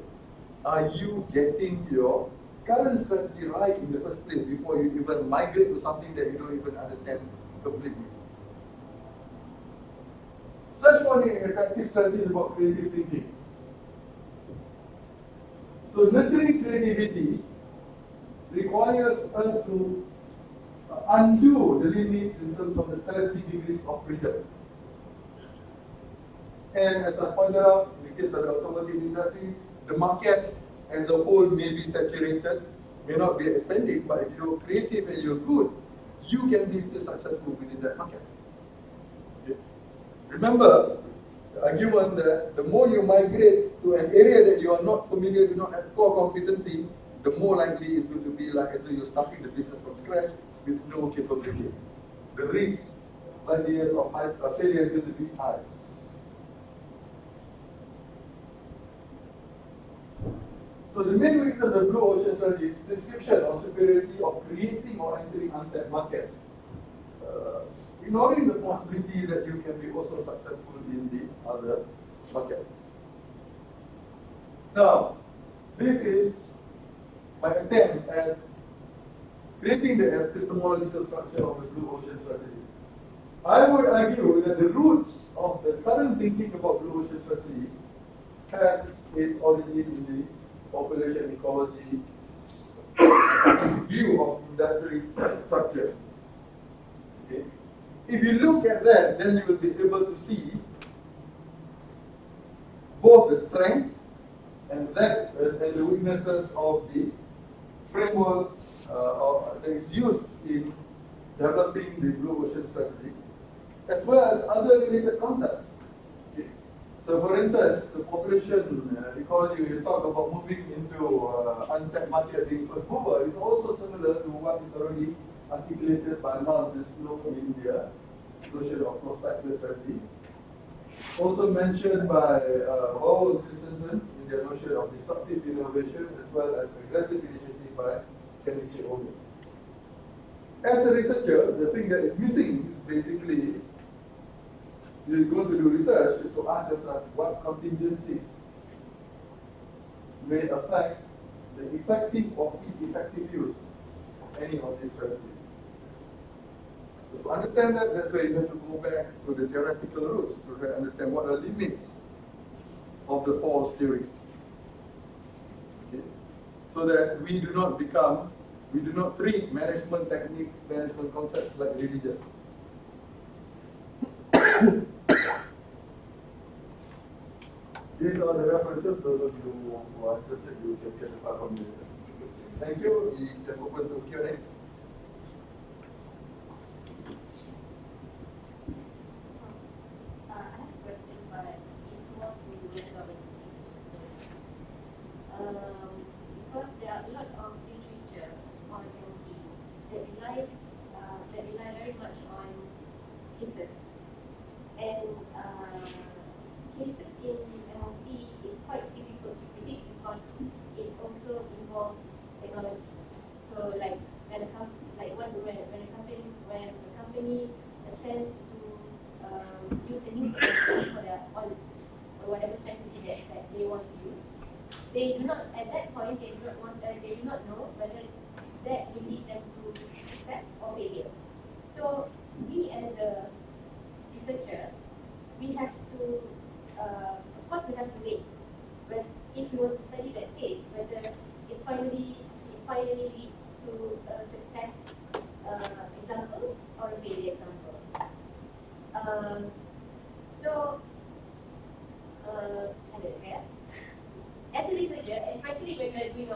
Speaker 5: Are you getting your current strategy right in the first place before you even migrate to something that you don't even understand completely? Search for an effective strategy is about creative thinking. So nurturing creativity requires us to undo the limits in terms of the strategic degrees of freedom. And as I pointed out, in the case of the automotive industry, the market as a whole may be saturated, may not be expanding, but if you're creative and you're good, you can be still successful within that market. Okay. Remember, the argument that the more you migrate to an area that you are not familiar, do not have core competency, the more likely it's going to be like as though you're starting the business from scratch with no capabilities. The risk, likelihood of failure is going to be high. So the main weakness of blue ocean strategy is prescription or superiority of creating or entering untapped markets, ignoring the possibility that you can be also successful in the other markets. Now, this is my attempt at creating the epistemological structure of the blue ocean strategy. I would argue that the roots of the current thinking about blue ocean strategy has its origin in the population ecology view of industry structure. Okay. If you look at that, then you will be able to see both the strength and the weaknesses of the framework that is used in developing the blue ocean strategy, as well as other related concepts. Okay. So, for instance, the population ecology, you talk about moving into untapped market being first mover, is also similar to what is already articulated by Miles and Snow in their notion of prospector strategy. Also mentioned by Howell Christensen in their notion of disruptive innovation, as well as aggressive initiative by Kenichi Omi. As a researcher, the thing that is missing is basically, you're going to do research, is to ask yourself what contingencies may affect the effective or ineffective use of any of these strategies. So to understand that, that's where you have to go back to the theoretical roots to try to understand what are the limits of the false theories. Okay? So that we do not treat management techniques, management concepts like religion. These are the references. Those of you who are interested, you can get the file from me. Thank you. We can open to Q&A.
Speaker 7: I have a question, but it's more to methodology. Because there are a lot of literature on a new technology for their or whatever strategy that they want to use. They do not, at that point, they do not know whether that will lead them to success or failure. So we as a researcher, we have to, of course we have to wait. But if we want to study that case, whether it finally leads to a success example or a failure example. As a researcher, especially when we are doing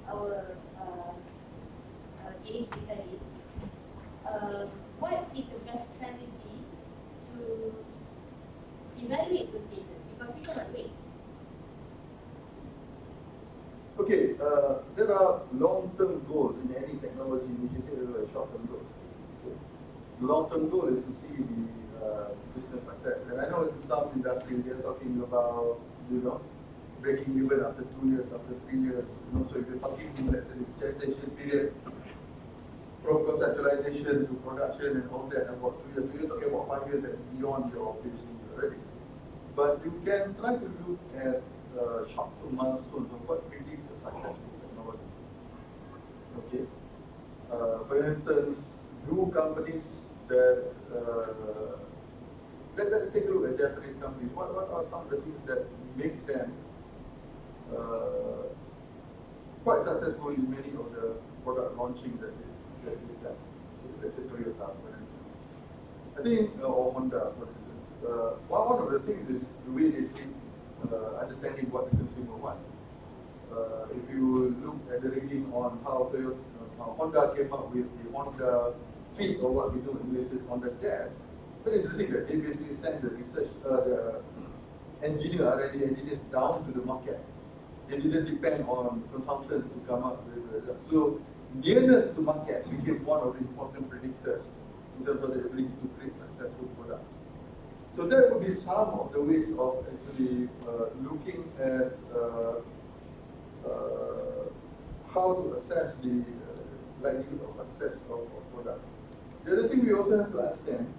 Speaker 7: our PhD studies, what is the best strategy to evaluate those cases? Because we cannot wait.
Speaker 5: Okay, there are long-term goals in any technology initiative. There are short-term goals. Okay. The long-term goal is to see the business success. And I know in some industries they're talking about, breaking even after 2 years, after 3 years. So if you're talking, let's say, the gestation period, from conceptualization to production and all that, about 2 years. So you're talking about 5 years. That's beyond your PhD already. But you can try to look at short-term milestones of what predicts a successful technology. Okay. For instance, do companies that let's take a look at Japanese companies. What are some of the things that make them quite successful in many of the product launching that they've done? Let's say Toyota, for instance. I think, or Honda, for instance. One of the things is the way they treat understanding what the consumer wants. If you look at the reading on how Honda came up with the Honda Fit, or what we do in English is Honda Jazz, very interesting that they basically send the research, the R&D engineers down to the market. They didn't depend on consultants to come up with the results. So nearness to market became one of the important predictors in terms of the ability to create successful products. So that would be some of the ways of actually looking at how to assess the likelihood of success of products. The other thing we also have to understand,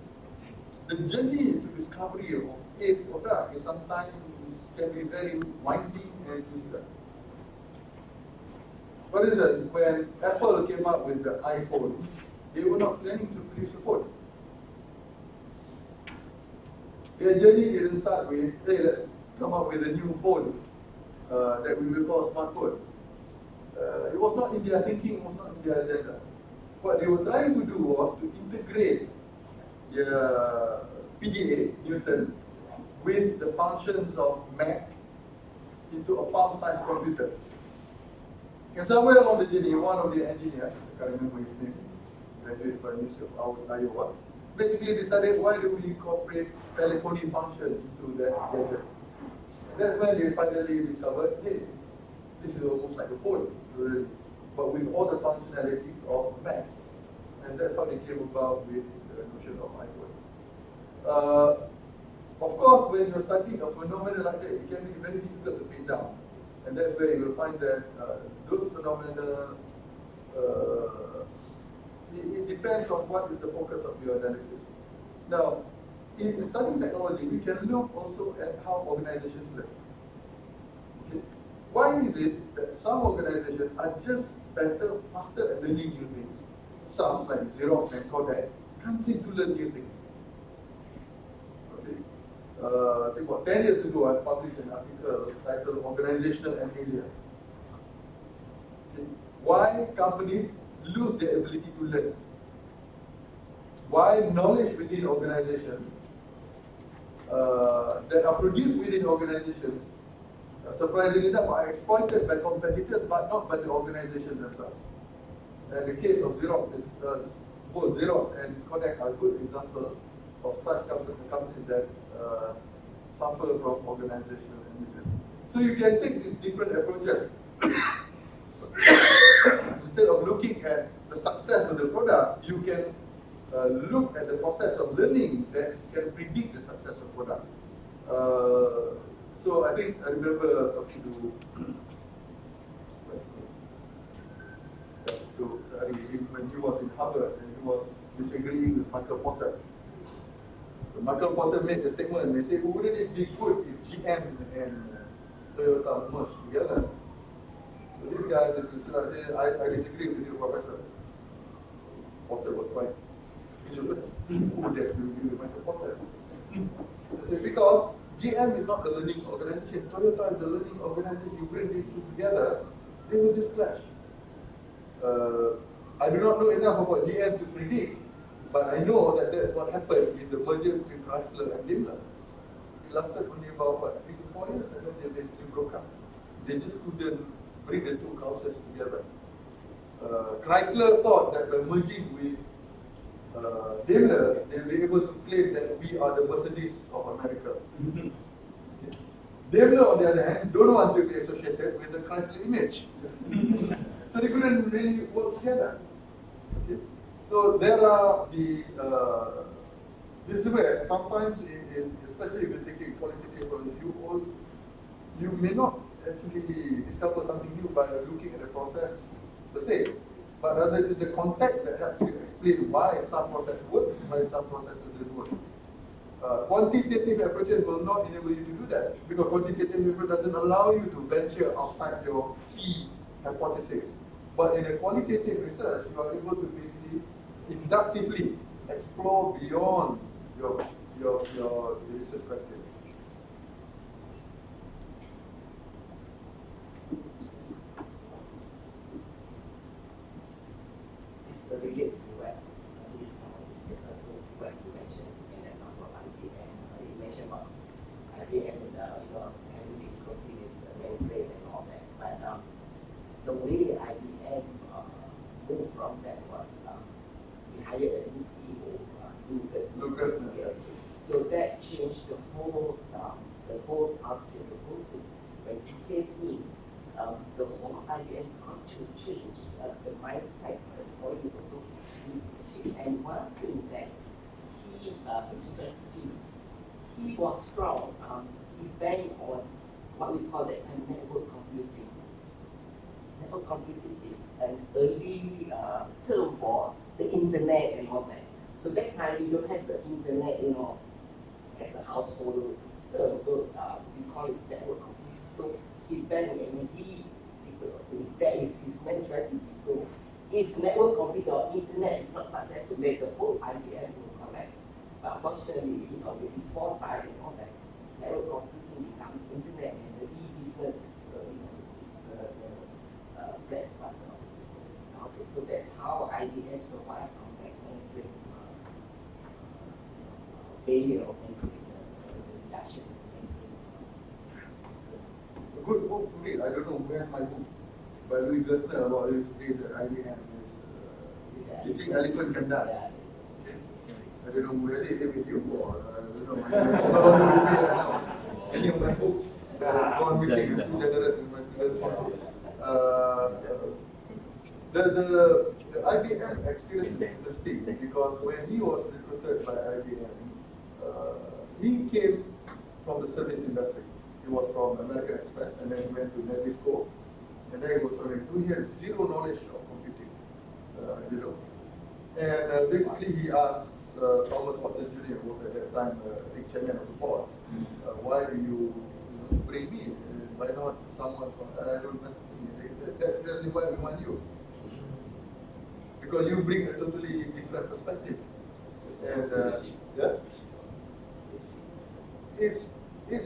Speaker 5: the journey to discovery of a product is sometimes can be very winding and twisted. For instance, when Apple came up with the iPhone, they were not planning to produce a phone. Their journey didn't start with, hey, let's come up with a new phone that we will call smartphone. It was not in their thinking, it was not in their agenda. What they were trying to do was to integrate the PDA, Newton, with the functions of Mac into a palm-sized computer. And somewhere along the journey, one of the engineers, I can't remember his name, graduated from University of Iowa, basically decided, why do we incorporate telephony function into that gadget? That's when they finally discovered, hey, this is almost like a phone, really, but with all the functionalities of Mac. And that's how they came about with the notion of iPhone. Of course, when you're studying a phenomenon like that, it can be very difficult to pin down. And that's where you will find that those phenomena, it depends on what is the focus of your analysis. Now, in studying technology, we can look also at how organizations learn. Okay. Why is it that some organizations are just better, faster at learning new things? Some, like Xerox and Kodak, can't seem to learn new things. Okay. I think about 10 years ago, I published an article titled Organizational Amnesia. Okay. Why companies lose their ability to learn? Why knowledge within organizations that are produced within organizations, surprisingly enough, are exploited by competitors, but not by the organization themselves. And the case of Xerox is both Xerox and Kodak are good examples of such companies that suffer from organizational amnesia. So you can take these different approaches. Instead of looking at the success of the product, you can look at the process of learning that can predict the success of product. So I think I remember talking to Ari when he was in Harvard and he was disagreeing with Michael Porter. So Michael Porter made a statement. They said, wouldn't it be good if GM and Toyota merged together? So this guy, this student, said, I disagree with you, Professor. Porter was quite injured. Who would dare to agree with Michael Porter? I said, because GM is not the learning organization. Toyota is the learning organization. You bring these two together, they will just clash. I do not know enough about GM to predict, but I know that that's what happened in the merger between Chrysler and Daimler. It lasted only about, what, 3 to 4 years, and then they basically broke up. They just couldn't bring the two cultures together. Chrysler thought that by merging with Daimler, they'll be able to claim that we are the Mercedes of America. Okay. Daimler, on the other hand, don't want to be associated with the Chrysler image. So they couldn't really work together. Okay. So there are the, this is where sometimes, especially if you're taking qualitative review, you may not actually discover something new by looking at the process per se, but rather it is the context that helps you explain why some processes work, why some processes don't work. Quantitative approaches will not enable you to do that, because quantitative approach doesn't allow you to venture outside your key hypothesis. But in a qualitative research, you are able to basically inductively explore beyond your research question.
Speaker 1: This relates to what what you mentioned in the example of IBM. You mentioned about IBM and having difficulty with the mainframe and all that. But the way IBM moved from that was we hired a new CEO, Lucas. So that changed the whole culture, the whole thing. When he came in, the whole IBM culture changed. The mindset of the employees also changed. And one thing that his strategy, he was strong. He banked on what we call network computing. Network computing is an early term for the internet and all that. So that time we don't have the internet, as a household term. So we call it network computing. So he banked and that is his main strategy. So if network computing or internet is not successful, then the whole IBM will collapse. But fortunately, with his foresight and all that, network computing becomes internet and the e-business, is the bread and butter of the business. Okay, so that's how IBM survived from that mainframe failure of mainframe, reduction in mainframe business.
Speaker 5: A good book to read. I don't know who has my book by Louis Gerstner about his days at IBM. Is Teaching Elephant Can Dance. I don't know whether it is with you or I don't know. I'm no longer with me right now. Any of my books gone missing. I'm too generous with my students. The IBM experience is interesting because when he was recruited by IBM, he came from the service industry. He was from American Express and then he went to Navisco and then he was from it. So he has zero knowledge of computing, And basically he asked Thomas Watson Jr., who was at that time I think chairman of the board, why do you bring me? Why not someone from, I don't know, that's why we want you. Because you bring a totally different perspective. And it's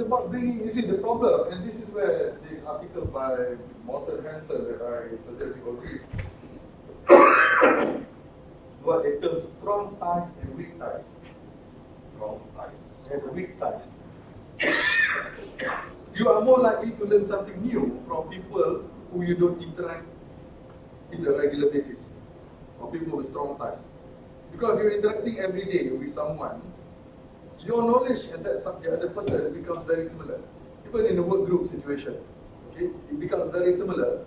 Speaker 5: about bringing, you see the problem, and this is where this article by Morten Hansen that I suggest you all read, what it terms strong ties and weak ties. Strong ties and weak ties. You are more likely to learn something new from people who you don't interact in a regular basis, or people with strong ties. Because you're interacting every day with someone, your knowledge and that the other person becomes very similar. Even in a work group situation, okay, it becomes very similar.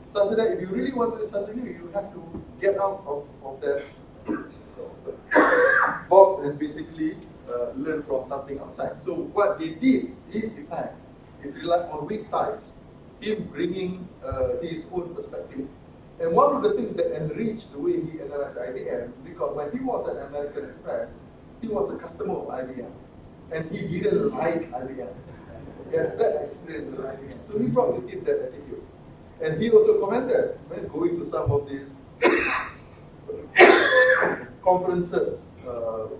Speaker 5: Such that if you really want to learn something new, you have to get out of that box and basically learn from something outside. So what they did, in fact, is rely on weak ties, him bringing his own perspective. And one of the things that enriched the way he analyzed IBM, because when he was at American Express, he was a customer of IBM, and he didn't like IBM. He had bad experience with IBM, so he brought with him that attitude. And he also commented when going to some of these conferences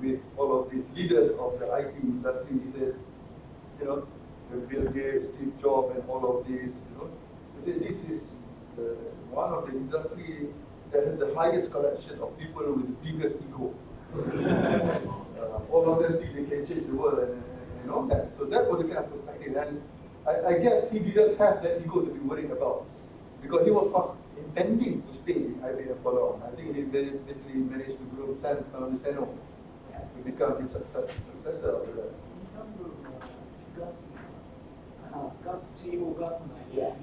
Speaker 5: with all of these leaders of the IT industry. He said, you know, Bill Gates, Steve Jobs, and all of these, you know, he said this is one of the industry that has the highest collection of people with the biggest ego. All of them think they can change the world and all that. So that was the kind of perspective. And I guess he didn't have that ego to be worried about, because he was not intending to stay in IBM for long. I think he basically managed to grow Seno to become his successor after that.
Speaker 4: In terms of CEO Gassner,
Speaker 6: Yeah.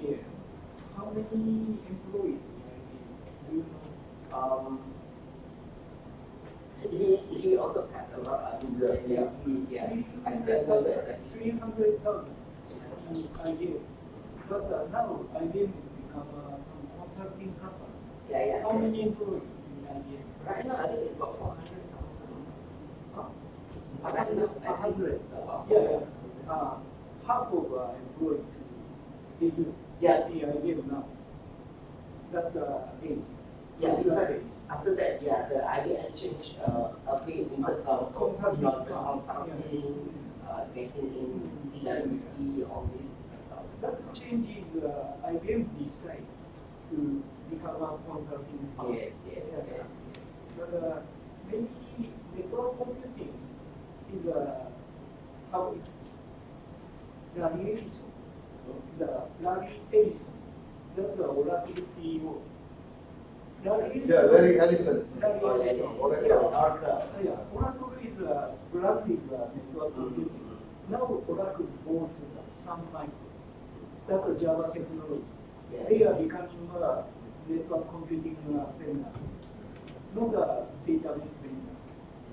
Speaker 4: how many employees do you know?
Speaker 6: He also had a lot. I remember that.
Speaker 4: 300,000 in IBM. But now IBM has become some consulting company.
Speaker 6: Yeah.
Speaker 4: How many employees in IBM?
Speaker 6: Right now, I think it's about 400,000.
Speaker 4: Right now, 100.
Speaker 6: Yeah.
Speaker 4: Half of employees to reduce in IBM now. That's aim.
Speaker 6: Yeah, because after that, the IBM changed a bit in terms of
Speaker 4: Consulting.
Speaker 6: getting in PwC, all this stuff.
Speaker 4: That changes IBM decide to become a consulting firm.
Speaker 6: Yes.
Speaker 4: But maybe network computing is how Larry Ellison. Larry Ellison, that's Oracle CEO.
Speaker 5: Larry Ellison.
Speaker 6: Oracle.
Speaker 4: Oracle is branded network computing. Now Oracle owns Sun Micro. That's a Java technology. They are becoming a network computing vendor, not a database vendor.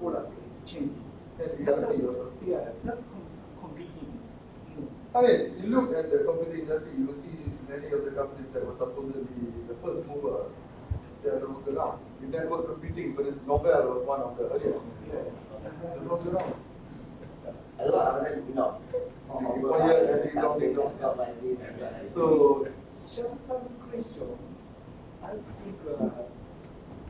Speaker 4: Oracle is changing. That's competing.
Speaker 5: I mean, you look at the computing industry, you will see many of the companies that were supposedly the first mover, they are no longer around. In network computing, for instance, Nobel was one of the earliest. They're no longer around.
Speaker 6: A lot of them,
Speaker 5: So,
Speaker 4: Just some question. I think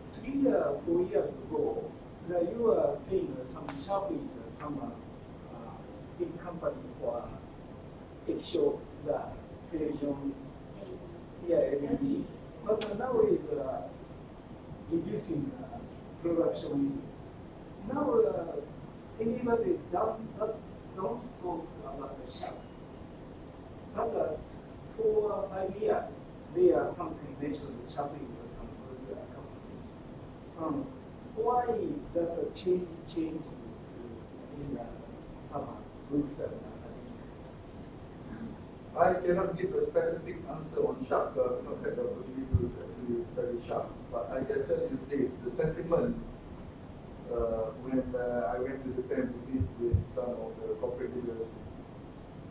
Speaker 4: 3 or 4 years ago, that you were saying some Sharp is some big company for show the television, LED. But now is reducing production. Now anybody don't talk about the Sharp. But 4 or 5 years, there are something mentioned Sharp is some good company. Why that's a change in some groups and
Speaker 5: I cannot give a specific answer on Sharp. I've not had the opportunity to actually study Sharp. But I can tell you this, the sentiment when I went to Japan to meet with some of the corporate leaders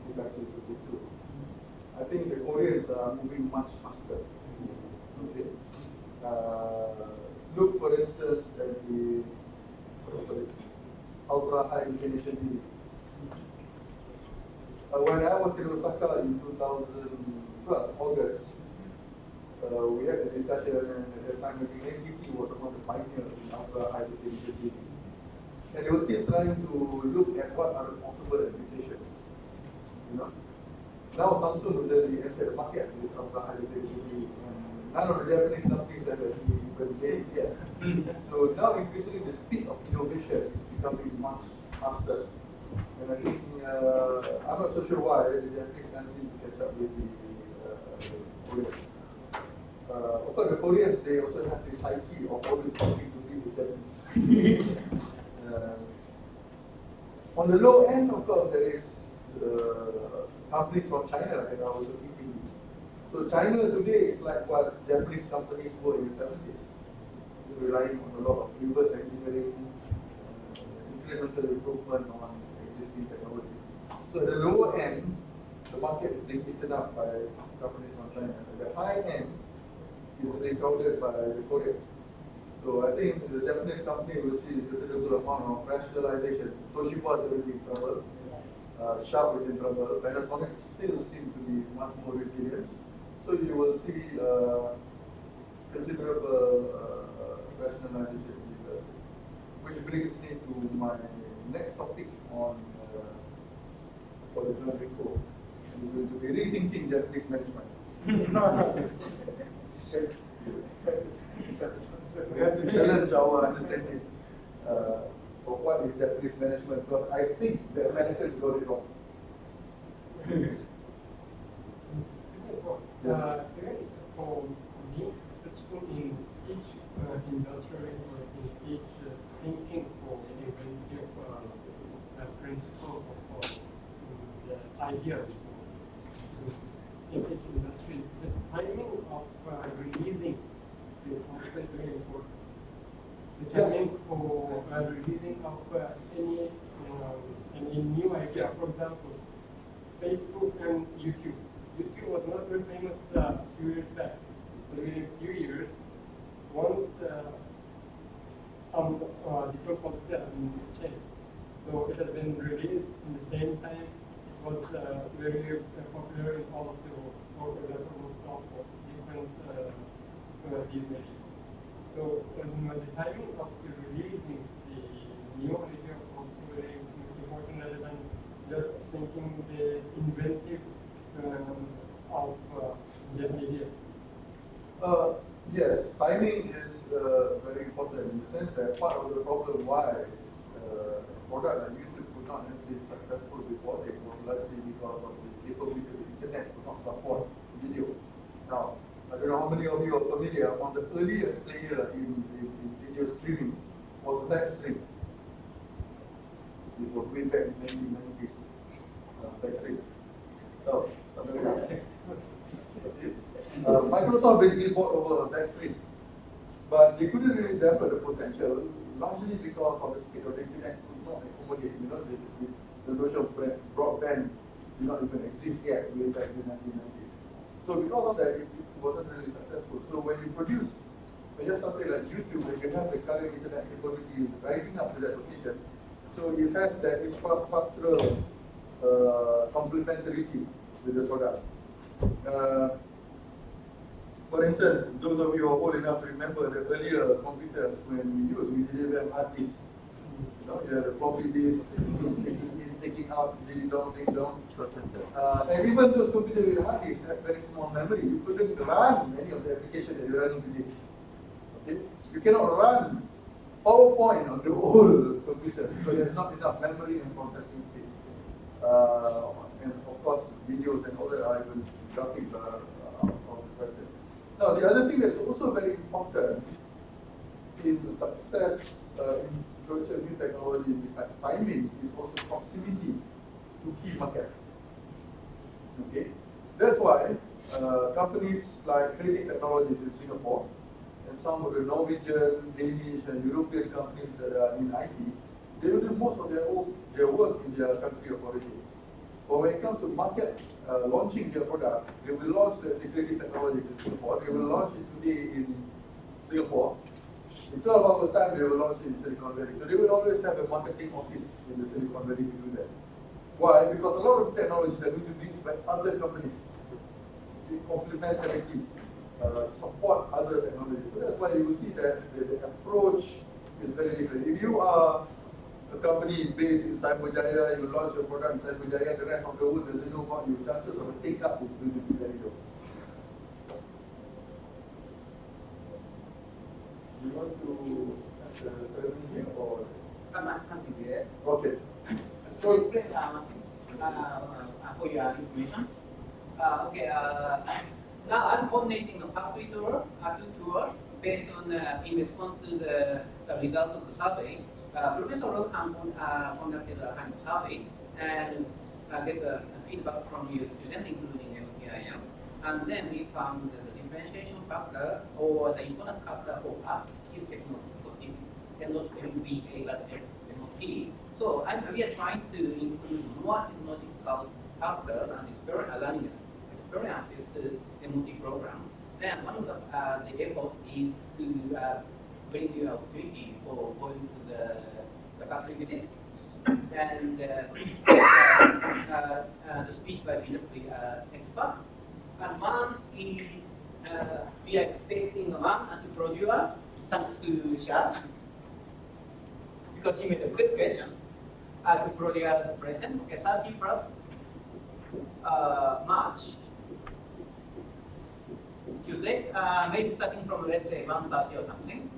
Speaker 5: who actually took it through. I think the Koreans are moving much faster. Okay. Look, for instance, at the ultra high definition TV. When I was in Osaka in 2012, August, we had a discussion, and at that time, I think NTT was one of the pioneers in ultra high definition TV. And they were still trying to look at what are the possible applications. You know? Now Samsung has already entered the market with ultra high definition TV. None of the Japanese companies have even gained yet. So now increasingly the speed of innovation is becoming much faster. And I think, I'm not so sure why the Japanese can't seem to catch up with the Koreans. Of course, the Koreans, they also have the psyche of always wanting to beat the Japanese. On the low end, of course, there is companies from China that are also keeping. So China today is like what Japanese companies were in the 70s, relying on a lot of reverse engineering, incremental improvement on existing technologies. So at the lower end, the market is being eaten up by companies from China. At the high end, is being crowded by the Koreans. So I think the Japanese company will see considerable amount of rationalization. Toshiba is already in trouble. Sharp is in trouble. Panasonic still seem to be much more resilient. So you will see considerable rationalization in the industry. Which brings me to my next topic on for the Ringkou. We're going to be rethinking Japanese management. We have to challenge our understanding of what is Japanese management, because I think the Americans got it wrong.
Speaker 8: For being successful in each industry or in each thinking for inventive principle of the ideas in each industry, the timing of releasing is also very important. The timing for releasing of any new idea, for example, Facebook and YouTube. YouTube was not very famous a few years back. But within a few years, once some different policies have been changed. So it has been released in the same time. It was very popular in all of the world, for example, of different business. So the timing of the releasing the new idea also very important rather than just thinking the inventive of the idea.
Speaker 5: Yes, timing is very important in the sense that part of the problem why a product like YouTube could not have been successful before it was largely because of the capability of the internet could not support video. Now, I don't know how many of you are familiar, one of the earliest player in video streaming was Backstream. This was way back in the 1990s. Backstream. So, Microsoft basically bought over Backstream, but they couldn't really develop the potential, largely because of the speed of the internet could not accommodate. The notion of broadband did not even exist yet way back in the 1990s. So because of that, it wasn't really successful. So when you have something like YouTube, when you have the current internet capability rising up to that location, so it has that infrastructural complementarity with the product. For instance, those of you who are old enough to remember the earlier computers when we didn't have hard disks. You had a floppy disk, taking out, taking down. And even those computers with hard disks had very small memory. You couldn't run many of the applications that you're running today. Okay? You cannot run PowerPoint on the old computer, so there's not enough memory and processing speed. And of course, videos and all that are even graphics are out of the question. Now, the other thing that's also very important in the success in introduction of new technology besides timing is also proximity to key market. Okay, that's why companies like Creative Technologies in Singapore and some of the Norwegian, Danish, and European companies that are in IT, they will do most of their work in their country of origin. But when it comes to market launching their product, they will launch the Creative Technologies in Singapore. They will launch it today in Singapore. In 12 hours time, they will launch it in Silicon Valley. So they will always have a marketing office in the Silicon Valley to do that. Why? Because a lot of technologies are going to be used by other companies. They complementarity, support other technologies. So that's why you will see that the approach is very different. If you are a company based in Cyberjaya, you launch your product in Cyberjaya, the rest of the world doesn't know about you, chances of a take-up is going to be very low. Do you want to have the ceremony here or?
Speaker 1: Continue.
Speaker 5: Okay.
Speaker 1: So explain for your information. Now I'm coordinating a factory tour, two tours based on in response to the result of the survey. Professor Rohan conducted a kind of survey and get the feedback from your students, including MTIM. And then we found the differentiation factor or the important factor for us is technology. It cannot MBA but MOT. So we are trying to include more technological factors and learning experiences to the MOT program. Then one of the effort is to very good opportunity for going to the factory visit. And the speech by the industry expert. And one is we are expecting one to produce thanks to Shaz, because she made a good question. To produce the present, okay, 31st March, Tuesday, maybe starting from let's say 1:30 or something,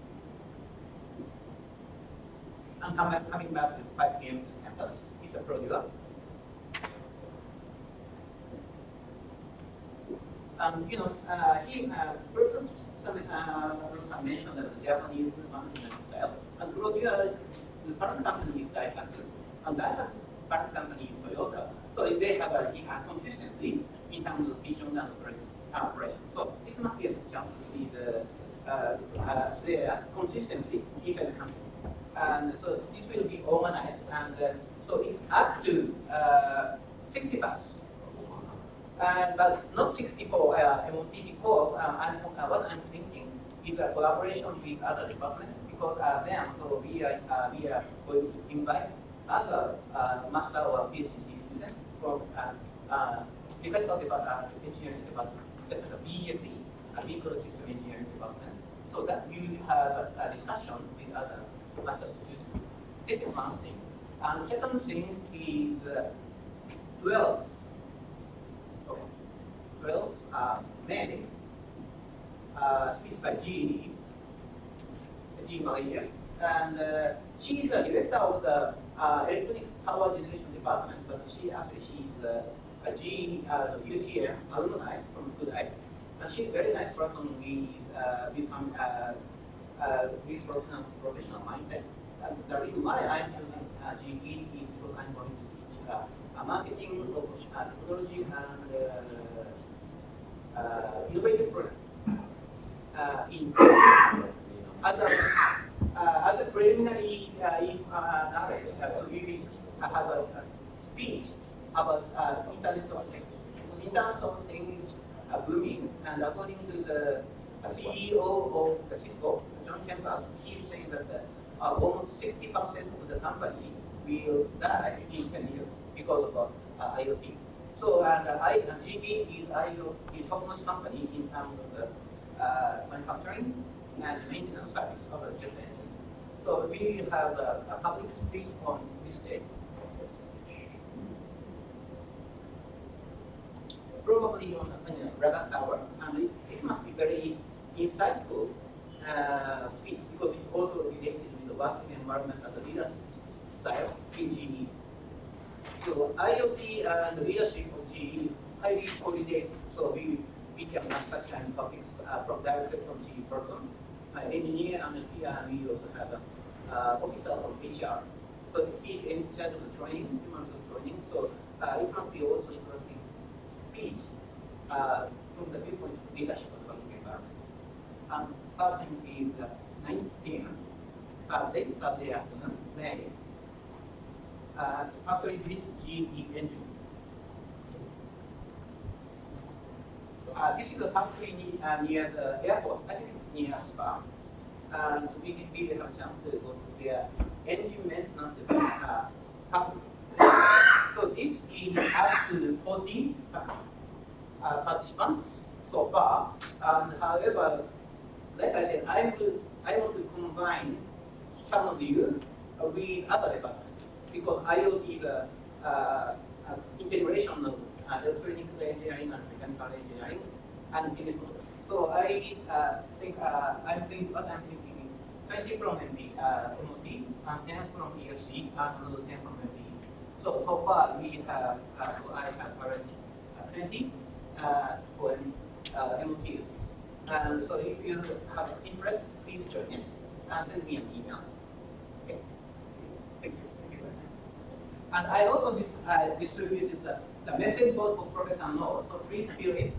Speaker 1: and coming back to 5 p.m. to campus. It's a producer. You know, he some mentioned that the Japanese management style, and producer, the parent company is Daihatsu, and Daihatsu parent company is Toyota. So they have a consistency in terms of vision and operation. So it must be a chance to see their consistency inside the company. And so this will be organized, and so it's up to 60 bucks. But not 64 MOT, because what I'm thinking is a collaboration with other departments, because then so we are going to invite other master or PhD students from different engineering department, such as a BSc, Vehicle System Engineering department, so that we have a discussion with other master students. This is one thing. And second thing is 12. Okay. 12 May, speech by G Maria, and she is the director of the electronic power generation department, but she's a G UTM alumni from Skudai, and she's a very nice person with professional mindset. And the reason why I'm choosing GE is because I'm going to teach marketing, technology, and innovative products. As a preliminary knowledge, so we will have a speech about Internet of Things. Internet of Things are booming, and according to the CEO of the Cisco, John Chambers, he's saying that almost 60% of the company will die in 10 years because of IoT. So, GE is IoT top-notch company in terms of the manufacturing and maintenance service of the jet engine. So we will have a public speech on this day. Probably on the Rabat Tower, and it must be very insightful speech, because it's also related with the working environment and the leadership style in GE. So IoT and the leadership of GE highly correlated, so we can ask such kind of topics directly from GE person, engineer, and we also have an officer from HR. So he's in charge of the training, human resource training. So it must be also interesting speech from the viewpoint of leadership of the working environment. First thing is 9 p.m. Thursday afternoon, May. Factory visit GE engine. This is a factory near the airport. I think it's near Spa. And we will have a chance to go to their engine maintenance factory. So this is up to 40 participants so far. And however, like I said, I want to combine some of you with other departments, because IoT is integration of electronic engineering and mechanical engineering and business model. So I think what I'm thinking is 20 from MOT, and 10 from ESC, and another 10 from MBE. So far we have, so I have already 20 for MOTs. And so if you have interest, please join in and send me an email. Okay. Thank you. Thank you very much. And I also distributed the message board for Professor No, so please fill it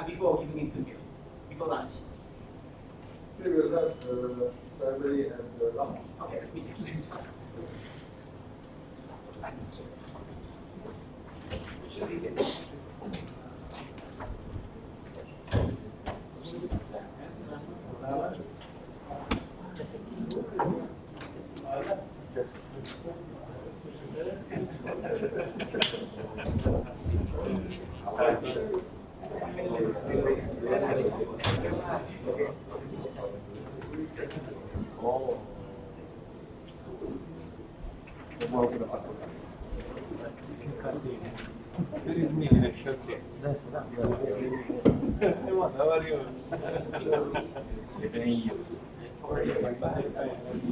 Speaker 1: before giving it to him, before lunch.
Speaker 5: We will have survey and lunch.
Speaker 1: Okay, me too. Should be good.
Speaker 2: Oh. Mau berapa? There is me. Okay. How are you? Bye.